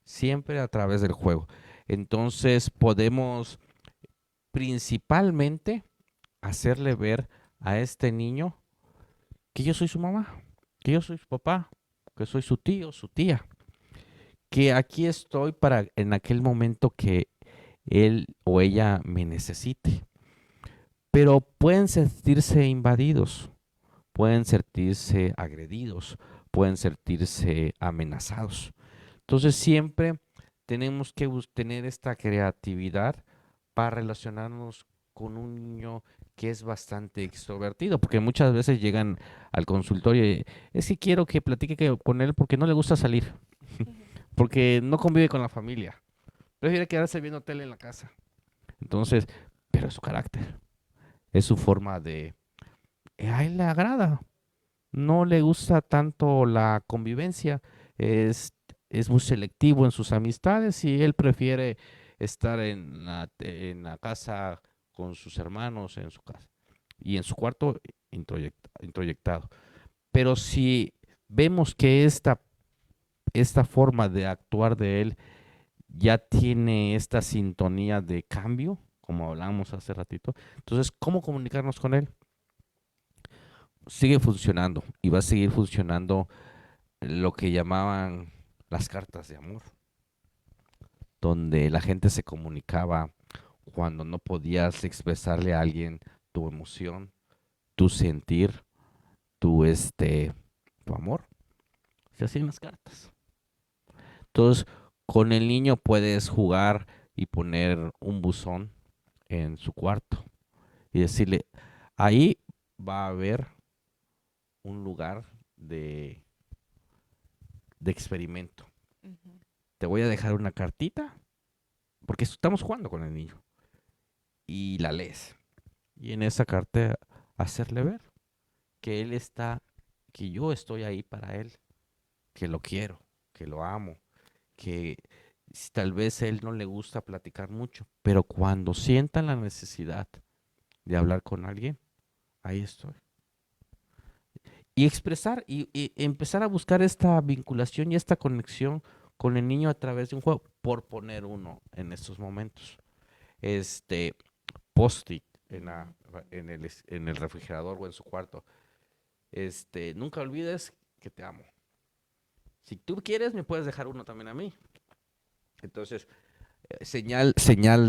siempre a través del juego. Entonces podemos principalmente hacerle ver a este niño que yo soy su mamá, que yo soy su papá, que soy su tío, su tía, que aquí estoy para en aquel momento que él o ella me necesite. Pero pueden sentirse invadidos, pueden sentirse agredidos, pueden sentirse amenazados. Entonces siempre tenemos que tener esta creatividad para relacionarnos con un niño que es bastante extrovertido, porque muchas veces llegan al consultorio y es que quiero que platique con él porque no le gusta salir, porque no convive con la familia, prefiere quedarse viendo tele en la casa. Entonces, pero es su carácter, es su forma de... A él le agrada, no le gusta tanto la convivencia, es, es muy selectivo en sus amistades y él prefiere estar en la casa con sus hermanos en su casa y en su cuarto introyectado. Pero si vemos que esta forma de actuar de él ya tiene esta sintonía de cambio, como hablamos hace ratito, entonces, ¿cómo comunicarnos con él? sigue funcionando y va a seguir funcionando lo que llamaban las cartas de amor, donde la gente se comunicaba cuando no podías expresarle a alguien tu emoción, tu sentir, tu amor. Se hacían las cartas. Entonces, con el niño puedes jugar y poner un buzón en su cuarto y decirle, ahí va a haber un lugar de experimento. Ujú. Te voy a dejar una cartita, porque estamos jugando con el niño, y la lees. Y en esa carta hacerle ver que él está, que yo estoy ahí para él, que lo quiero, que lo amo, que tal vez a él no le gusta platicar mucho, pero cuando sientan la necesidad de hablar con alguien, ahí estoy. Y expresar y empezar a buscar esta vinculación y esta conexión con el niño a través de un juego, por poner uno en estos momentos. Post-it en el refrigerador o en su cuarto. Nunca olvides que te amo. Si tú quieres, me puedes dejar uno también a mí. Entonces, señal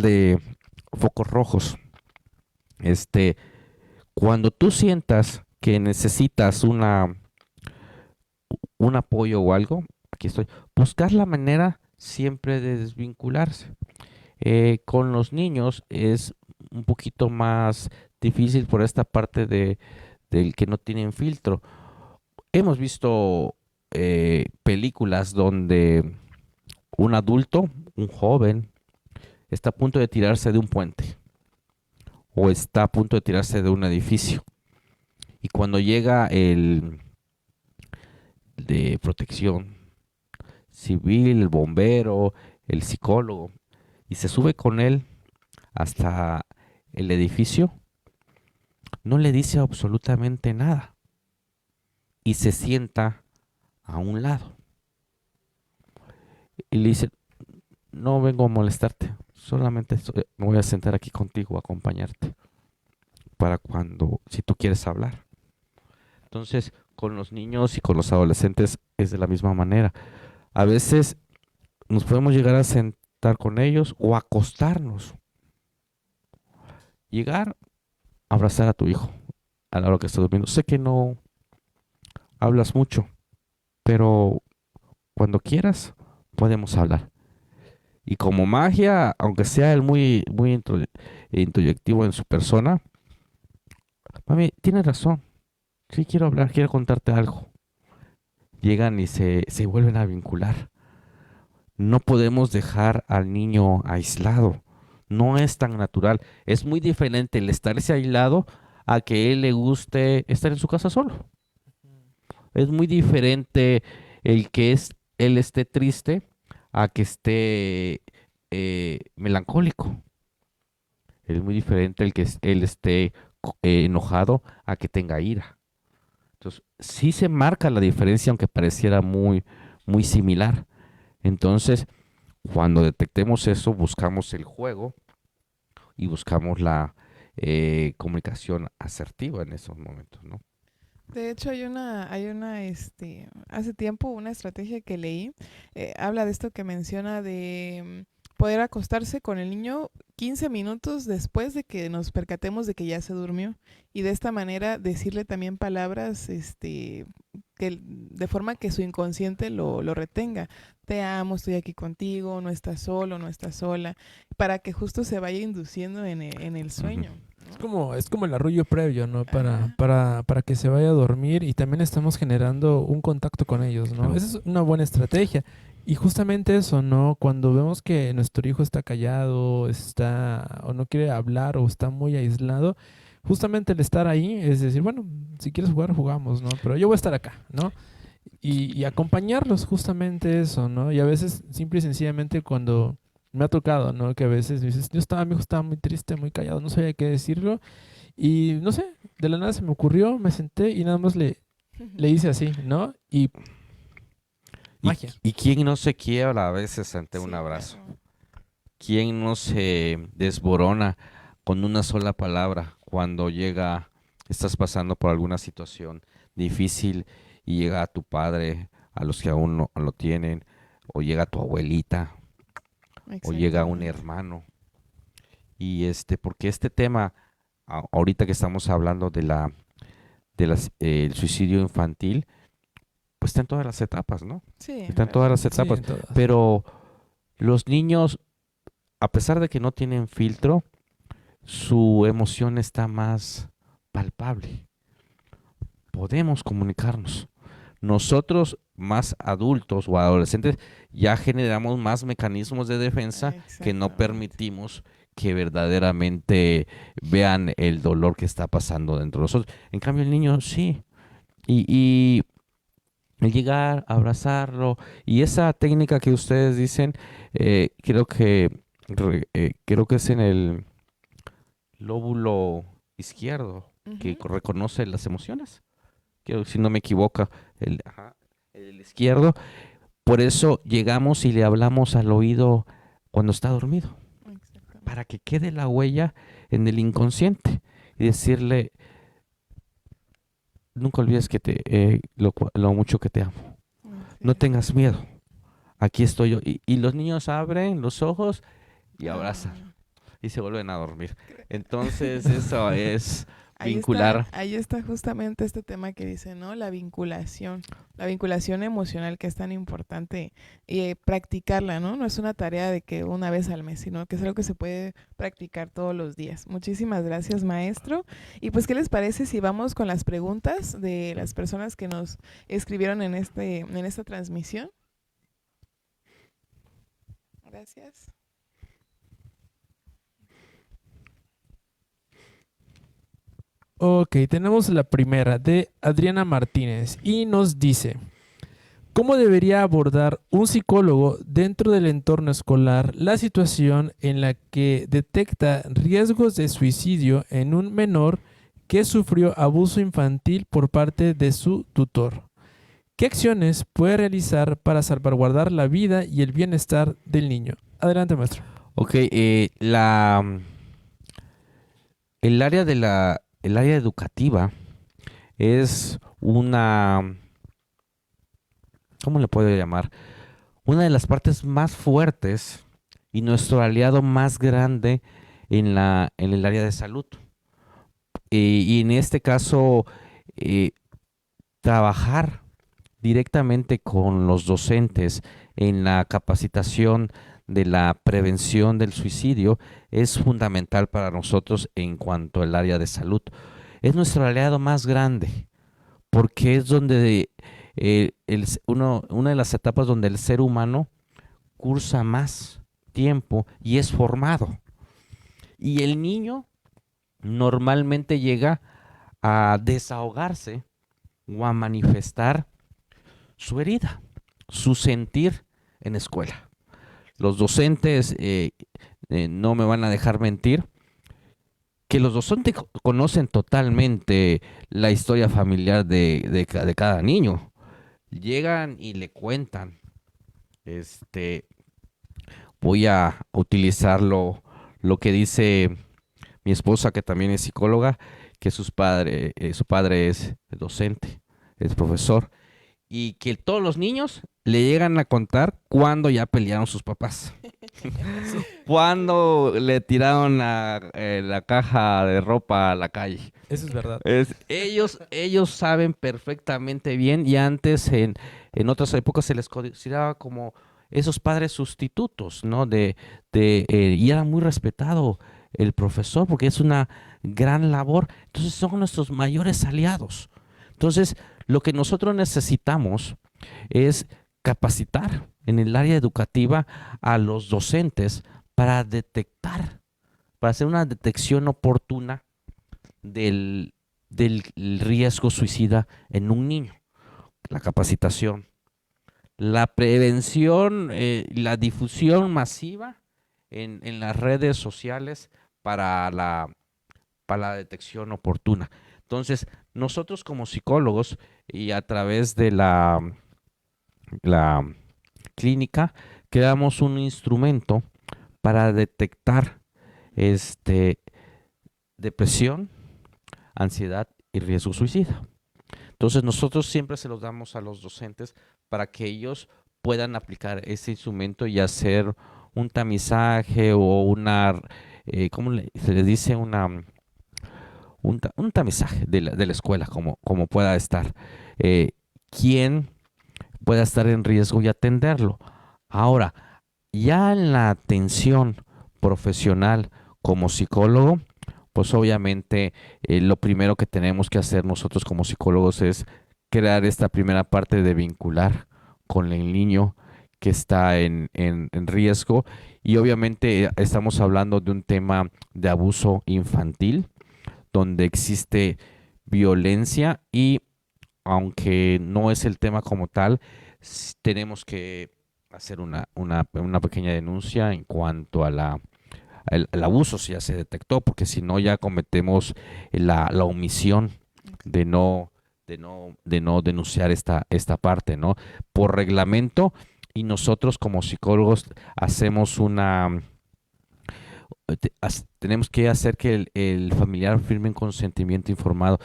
de focos rojos. Cuando tú sientas que necesitas un apoyo o algo, aquí estoy. Buscar la manera siempre de desvincularse. Con los niños es un poquito más difícil por esta parte del que no tienen filtro. Hemos visto películas donde un adulto, un joven, está a punto de tirarse de un puente o está a punto de tirarse de un edificio. Y cuando llega el de protección civil, el bombero, el psicólogo, y se sube con él hasta el edificio, no le dice absolutamente nada y se sienta a un lado. Y le dice, no vengo a molestarte, solamente me voy a sentar aquí contigo a acompañarte para si tú quieres hablar. Entonces, con los niños y con los adolescentes es de la misma manera. A veces nos podemos llegar a sentar con ellos o acostarnos. Llegar, abrazar a tu hijo a la hora que está durmiendo. Sé que no hablas mucho, pero cuando quieras podemos hablar. Y como magia, aunque sea él muy, muy introyectivo en su persona, mami, tienes razón. Sí, quiero hablar, quiero contarte algo. Llegan y se vuelven a vincular. No podemos dejar al niño aislado. No es tan natural. Es muy diferente el estarse aislado a que él le guste estar en su casa solo. Es muy diferente el que él esté triste a que esté melancólico. Es muy diferente el que él esté enojado a que tenga ira. Entonces, sí se marca la diferencia, aunque pareciera muy, muy similar. Entonces, cuando detectemos eso, buscamos el juego y buscamos la comunicación asertiva en esos momentos, ¿no? De hecho, hace tiempo una estrategia que leí, habla de esto que menciona de poder acostarse con el niño 15 minutos después de que nos percatemos de que ya se durmió y de esta manera decirle también palabras, de forma que su inconsciente lo retenga. Te amo, estoy aquí contigo, no estás solo, no estás sola, para que justo se vaya induciendo en el sueño. Es como el arrullo previo, ¿no? Ajá. Para que se vaya a dormir y también estamos generando un contacto con ellos, ¿no? Claro. Esa es una buena estrategia. Y justamente eso, ¿no? Cuando vemos que nuestro hijo está callado, o no quiere hablar o está muy aislado, justamente el estar ahí es decir, bueno, si quieres jugar, jugamos, ¿no? Pero yo voy a estar acá, ¿no? Y acompañarlos, justamente eso, ¿no? Y a veces, simple y sencillamente, cuando me ha tocado, ¿no? Que a veces dices, mi hijo estaba muy triste, muy callado, no sabía qué decirlo. Y no sé, de la nada se me ocurrió, me senté y nada más le hice así, ¿no? Y magia. ¿Y quién no se quiebra a veces ante un Sí, abrazo? claro. ¿Quién no se desborona con una sola palabra cuando llega estás pasando por alguna situación difícil y llega a tu padre, a los que aún no lo tienen, o llega tu abuelita, o llega un Exactamente. hermano. Y porque este tema, ahorita que estamos hablando el suicidio infantil, pues está en todas las etapas, ¿no? Sí, Está en todas las Sí, etapas. en todas. Pero los niños, a pesar de que no tienen filtro, su emoción está más palpable. Podemos comunicarnos. Nosotros, más adultos o adolescentes, ya generamos más mecanismos de defensa que no exactamente. permitimos que verdaderamente vean el dolor que está pasando dentro de nosotros. En cambio, el niño sí. Y el llegar, abrazarlo, y esa técnica que ustedes dicen, creo que es en el lóbulo izquierdo que Ujú. reconoce las emociones. Si no me equivoco, el izquierdo. Por eso llegamos y le hablamos al oído cuando está dormido, Exactamente. para que quede la huella en el inconsciente y decirle, nunca olvides lo mucho que te amo. Así No es. tengas miedo. Aquí estoy yo. Y los niños abren los ojos y abrazan Ah, y se vuelven a dormir. Entonces, eso es está, vincular. ahí está justamente este tema que dice, ¿no? La vinculación emocional que es tan importante practicarla, ¿no? No es una tarea de que una vez al mes, sino que es algo que se puede practicar todos los días. Muchísimas gracias, maestro. Y pues, ¿qué les parece si vamos con las preguntas de las personas que nos escribieron en esta transmisión? Gracias. Ok, tenemos la primera de Adriana Martínez y nos dice, ¿cómo debería abordar un psicólogo dentro del entorno escolar la situación en la que detecta riesgos de suicidio en un menor que sufrió abuso infantil por parte de su tutor? ¿Qué acciones puede realizar para salvaguardar la vida y el bienestar del niño? Adelante, maestro. Ok, el área el área educativa es ¿cómo le puedo llamar? Una de las partes más fuertes y nuestro aliado más grande en el área de salud. Y en este caso, eh, trabajar directamente con los docentes en la capacitación de la prevención del suicidio es fundamental para nosotros en cuanto al área de salud. Es nuestro aliado más grande porque es donde una de las etapas donde el ser humano cursa más tiempo y es formado. Y el niño normalmente llega a desahogarse o a manifestar su herida, su sentir en escuela. Los docentes no me van a dejar mentir que los docentes conocen totalmente la historia familiar de cada niño. Llegan y le cuentan, voy a utilizar lo que dice mi esposa, que también es psicóloga, que su padre es docente, es profesor, y que todos los niños le llegan a contar cuando ya pelearon sus papás. Cuando le tiraron la caja de ropa a la calle. Eso es verdad. Ellos saben perfectamente bien, y antes en otras épocas se les consideraba como esos padres sustitutos, ¿no? Y era muy respetado el profesor porque es una gran labor. Entonces son nuestros mayores aliados. Entonces, lo que nosotros necesitamos es capacitar en el área educativa a los docentes para detectar, para hacer una detección oportuna del riesgo suicida en un niño. La capacitación, la prevención, la difusión masiva en las redes sociales para la detección oportuna. Entonces, nosotros como psicólogos y a través de la clínica creamos un instrumento para detectar depresión, ansiedad y riesgo suicida. Entonces nosotros siempre se los damos a los docentes para que ellos puedan aplicar ese instrumento y hacer un tamizaje o ¿cómo se les dice? Un tamizaje de la escuela, como pueda estar. Quién pueda estar en riesgo y atenderlo. Ahora, ya en la atención profesional como psicólogo, pues obviamente lo primero que tenemos que hacer nosotros como psicólogos es crear esta primera parte de vincular con el niño que está en riesgo, y obviamente estamos hablando de un tema de abuso infantil donde existe violencia, y aunque no es el tema como tal, tenemos que hacer una pequeña denuncia en cuanto a el abuso, si ya se detectó, porque si no ya cometemos la omisión de no denunciar esta parte, ¿no? Por reglamento, y nosotros como psicólogos hacemos tenemos que hacer que el familiar firme un consentimiento informado.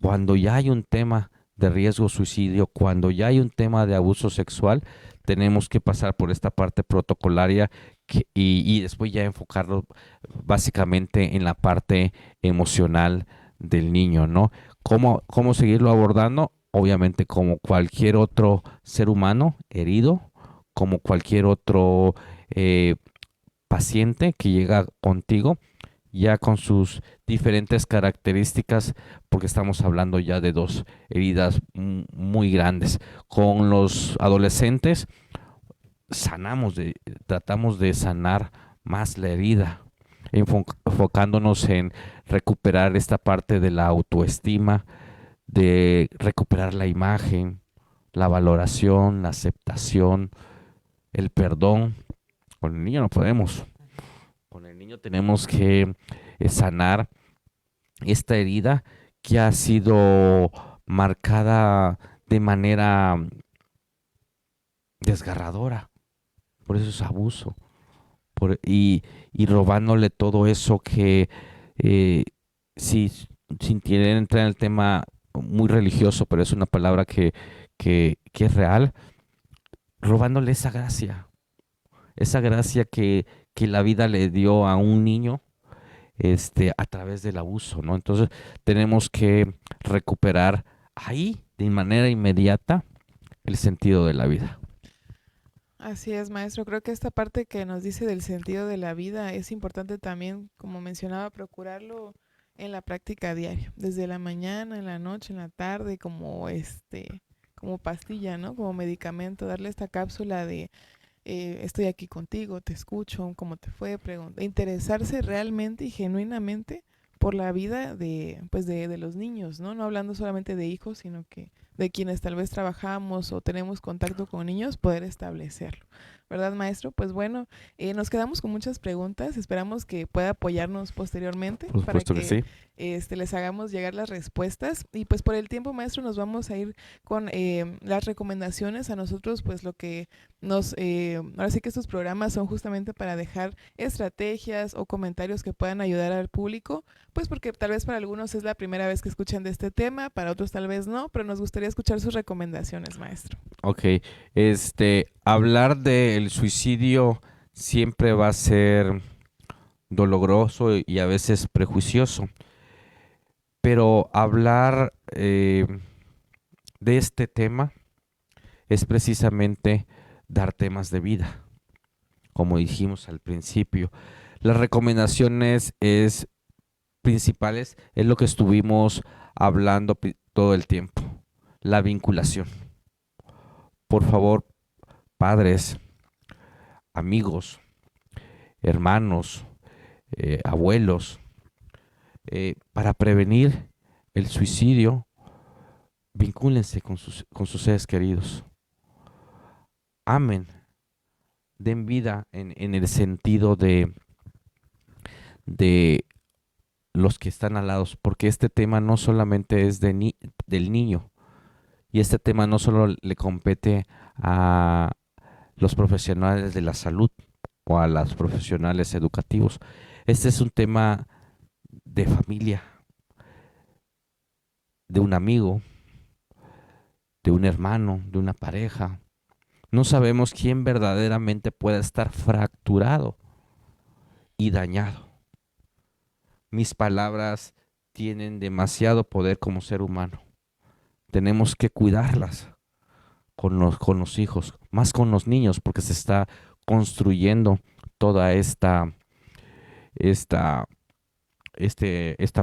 Cuando ya hay un tema de riesgo suicidio, cuando ya hay un tema de abuso sexual, tenemos que pasar por esta parte protocolaria y después ya enfocarlo básicamente en la parte emocional del niño, ¿no? ¿Cómo seguirlo abordando? Obviamente como cualquier otro ser humano herido, como cualquier otro paciente que llega contigo, ya con sus diferentes características, porque estamos hablando ya de dos heridas muy grandes. Con los adolescentes tratamos de sanar más la herida, enfocándonos en recuperar esta parte de la autoestima, de recuperar la imagen, la valoración, la aceptación, el perdón. Con el niño no podemos. Con el niño tenemos que sanar esta herida que ha sido marcada de manera desgarradora. Por eso es abuso. Y robándole todo eso que, sin querer entrar en el tema muy religioso, pero es una palabra que es real, robándole esa gracia que la vida le dio a un niño a través del abuso, ¿no? Entonces tenemos que recuperar ahí de manera inmediata el sentido de la vida. Así es, maestro. Creo que esta parte que nos dice del sentido de la vida es importante también, como mencionaba, procurarlo en la práctica diaria, desde la mañana, en la noche, en la tarde, como pastilla, ¿no? Como medicamento, darle esta cápsula de estoy aquí contigo, te escucho, cómo te fue, interesarse realmente y genuinamente por la vida de los niños, ¿no? No hablando solamente de hijos, sino que de quienes tal vez trabajamos o tenemos contacto con niños, poder establecerlo. ¿Verdad, maestro? Pues bueno, nos quedamos con muchas preguntas. Esperamos que pueda apoyarnos posteriormente Por para supuesto que sí. les hagamos llegar las respuestas. Y pues por el tiempo, maestro, nos vamos a ir con las recomendaciones. A nosotros, pues lo que ahora sí que estos programas son justamente para dejar estrategias o comentarios que puedan ayudar al público, pues porque tal vez para algunos es la primera vez que escuchan de este tema, para otros tal vez no, pero nos gustaría escuchar sus recomendaciones, maestro. Ok, hablar del suicidio siempre va a ser doloroso y a veces prejuicioso, pero hablar de este tema es precisamente dar temas de vida, como dijimos al principio. Las recomendaciones principales es lo que estuvimos hablando todo el tiempo, la vinculación. Por favor, padres, amigos, hermanos, abuelos, para prevenir el suicidio, vincúlense con sus seres queridos. Amen, den vida en el sentido de los que están al lado, porque este tema no solamente es del niño, y este tema no solo le compete a los profesionales de la salud o a los profesionales educativos. Este es un tema de familia. de un amigo, de un hermano, de una pareja. No sabemos quién verdaderamente pueda estar fracturado y dañado. Mis palabras tienen demasiado poder como ser humano. Tenemos que cuidarlas con los hijos, más con los niños, porque se está construyendo toda esta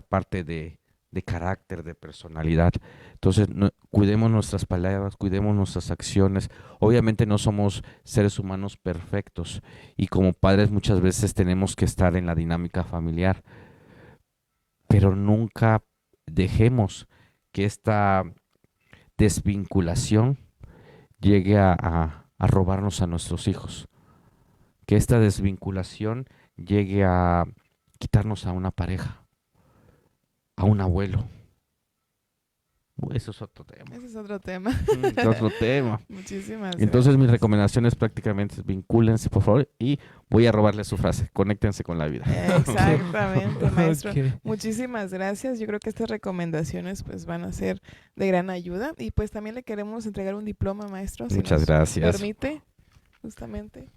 parte de carácter, de personalidad. Entonces, cuidemos nuestras palabras, cuidemos nuestras acciones. Obviamente no somos seres humanos perfectos y como padres muchas veces tenemos que estar en la dinámica familiar, pero nunca dejemos que esta desvinculación llegue a robarnos a nuestros hijos, que esta desvinculación llegue a quitarnos a una pareja, a un abuelo. Eso es otro tema. Ese es otro tema. Es otro tema. Muchísimas Entonces mis gracias. recomendaciones prácticamente es vincúlense, por favor, y voy a robarle su frase, conéctense con la vida. Exactamente, maestro. Ok. Muchísimas gracias. Yo creo que estas recomendaciones pues van a ser de gran ayuda y pues también le queremos entregar un diploma, maestro, si Muchas nos gracias. permite, justamente.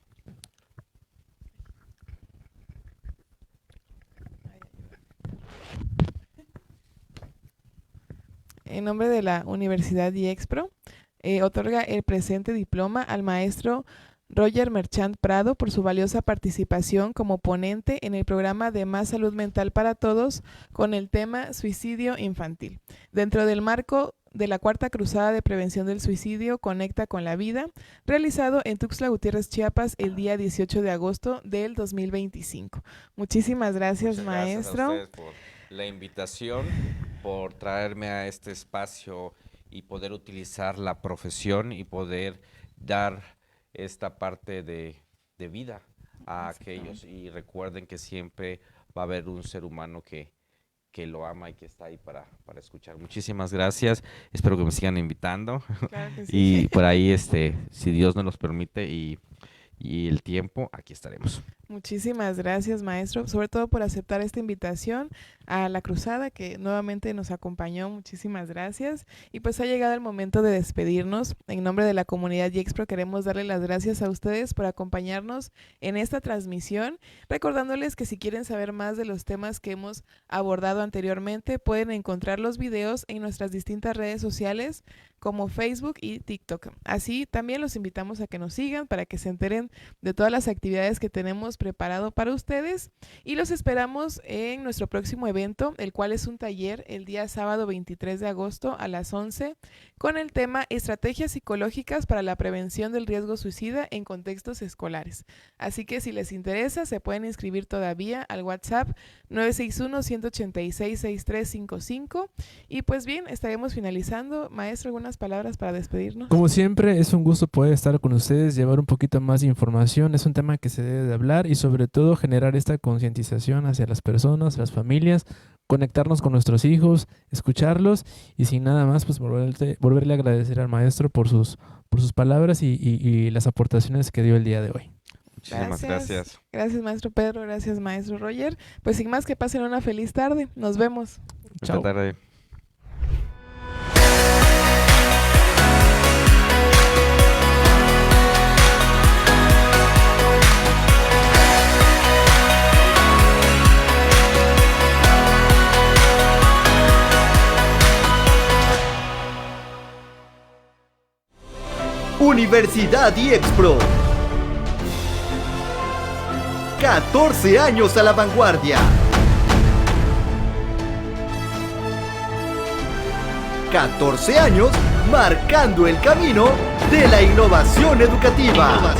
En nombre de la Universidad IEXPRO, otorga el presente diploma al maestro Roger Merchant Prado por su valiosa participación como ponente en el programa de Más Salud Mental para Todos con el tema Suicidio Infantil. Dentro del marco de la Cuarta Cruzada de Prevención del Suicidio Conecta con la Vida, realizado en Tuxtla Gutiérrez, Chiapas, el día 18 de agosto del 2025. Muchísimas gracias, Muchas maestro. Gracias a ustedes por la invitación, por traerme a este espacio y poder utilizar la profesión y poder dar esta parte de vida a aquellos. Y recuerden que siempre va a haber un ser humano que lo ama y que está ahí para escuchar. Muchísimas gracias. Espero que me sigan invitando. Claro que sí. Y por ahí, si Dios nos los permite y el tiempo, aquí estaremos. Muchísimas gracias, maestro, sobre todo por aceptar esta invitación a la cruzada que nuevamente nos acompañó. Muchísimas gracias. Y pues ha llegado el momento de despedirnos. En nombre de la comunidad IEXPRO queremos darle las gracias a ustedes por acompañarnos en esta transmisión, recordándoles que si quieren saber más de los temas que hemos abordado anteriormente, pueden encontrar los videos en nuestras distintas redes sociales como Facebook y TikTok. Así también los invitamos a que nos sigan para que se enteren de todas las actividades que tenemos preparado para ustedes y los esperamos en nuestro próximo evento, el cual es un taller el día sábado 23 de agosto a las 11 con el tema Estrategias psicológicas para la prevención del riesgo suicida en contextos escolares. Así que si les interesa se pueden inscribir todavía al WhatsApp 961-186-6355 y pues bien, estaremos finalizando. Maestro, ¿algunas palabras para despedirnos? Como siempre, es un gusto poder estar con ustedes, llevar un poquito más de información. Es un tema que se debe de hablar y sobre todo generar esta concientización hacia las personas, las familias, conectarnos con nuestros hijos, escucharlos y sin nada más, pues volverle a agradecer al maestro por sus palabras y las aportaciones que dio el día de hoy. Muchísimas gracias. Gracias, maestro Pedro. Gracias, maestro Roger. Pues sin más, que pasen una feliz tarde. Nos vemos. Chao. Esta tarde. Universidad IEXPRO. 14 años a la vanguardia. 14 años marcando el camino de la innovación educativa.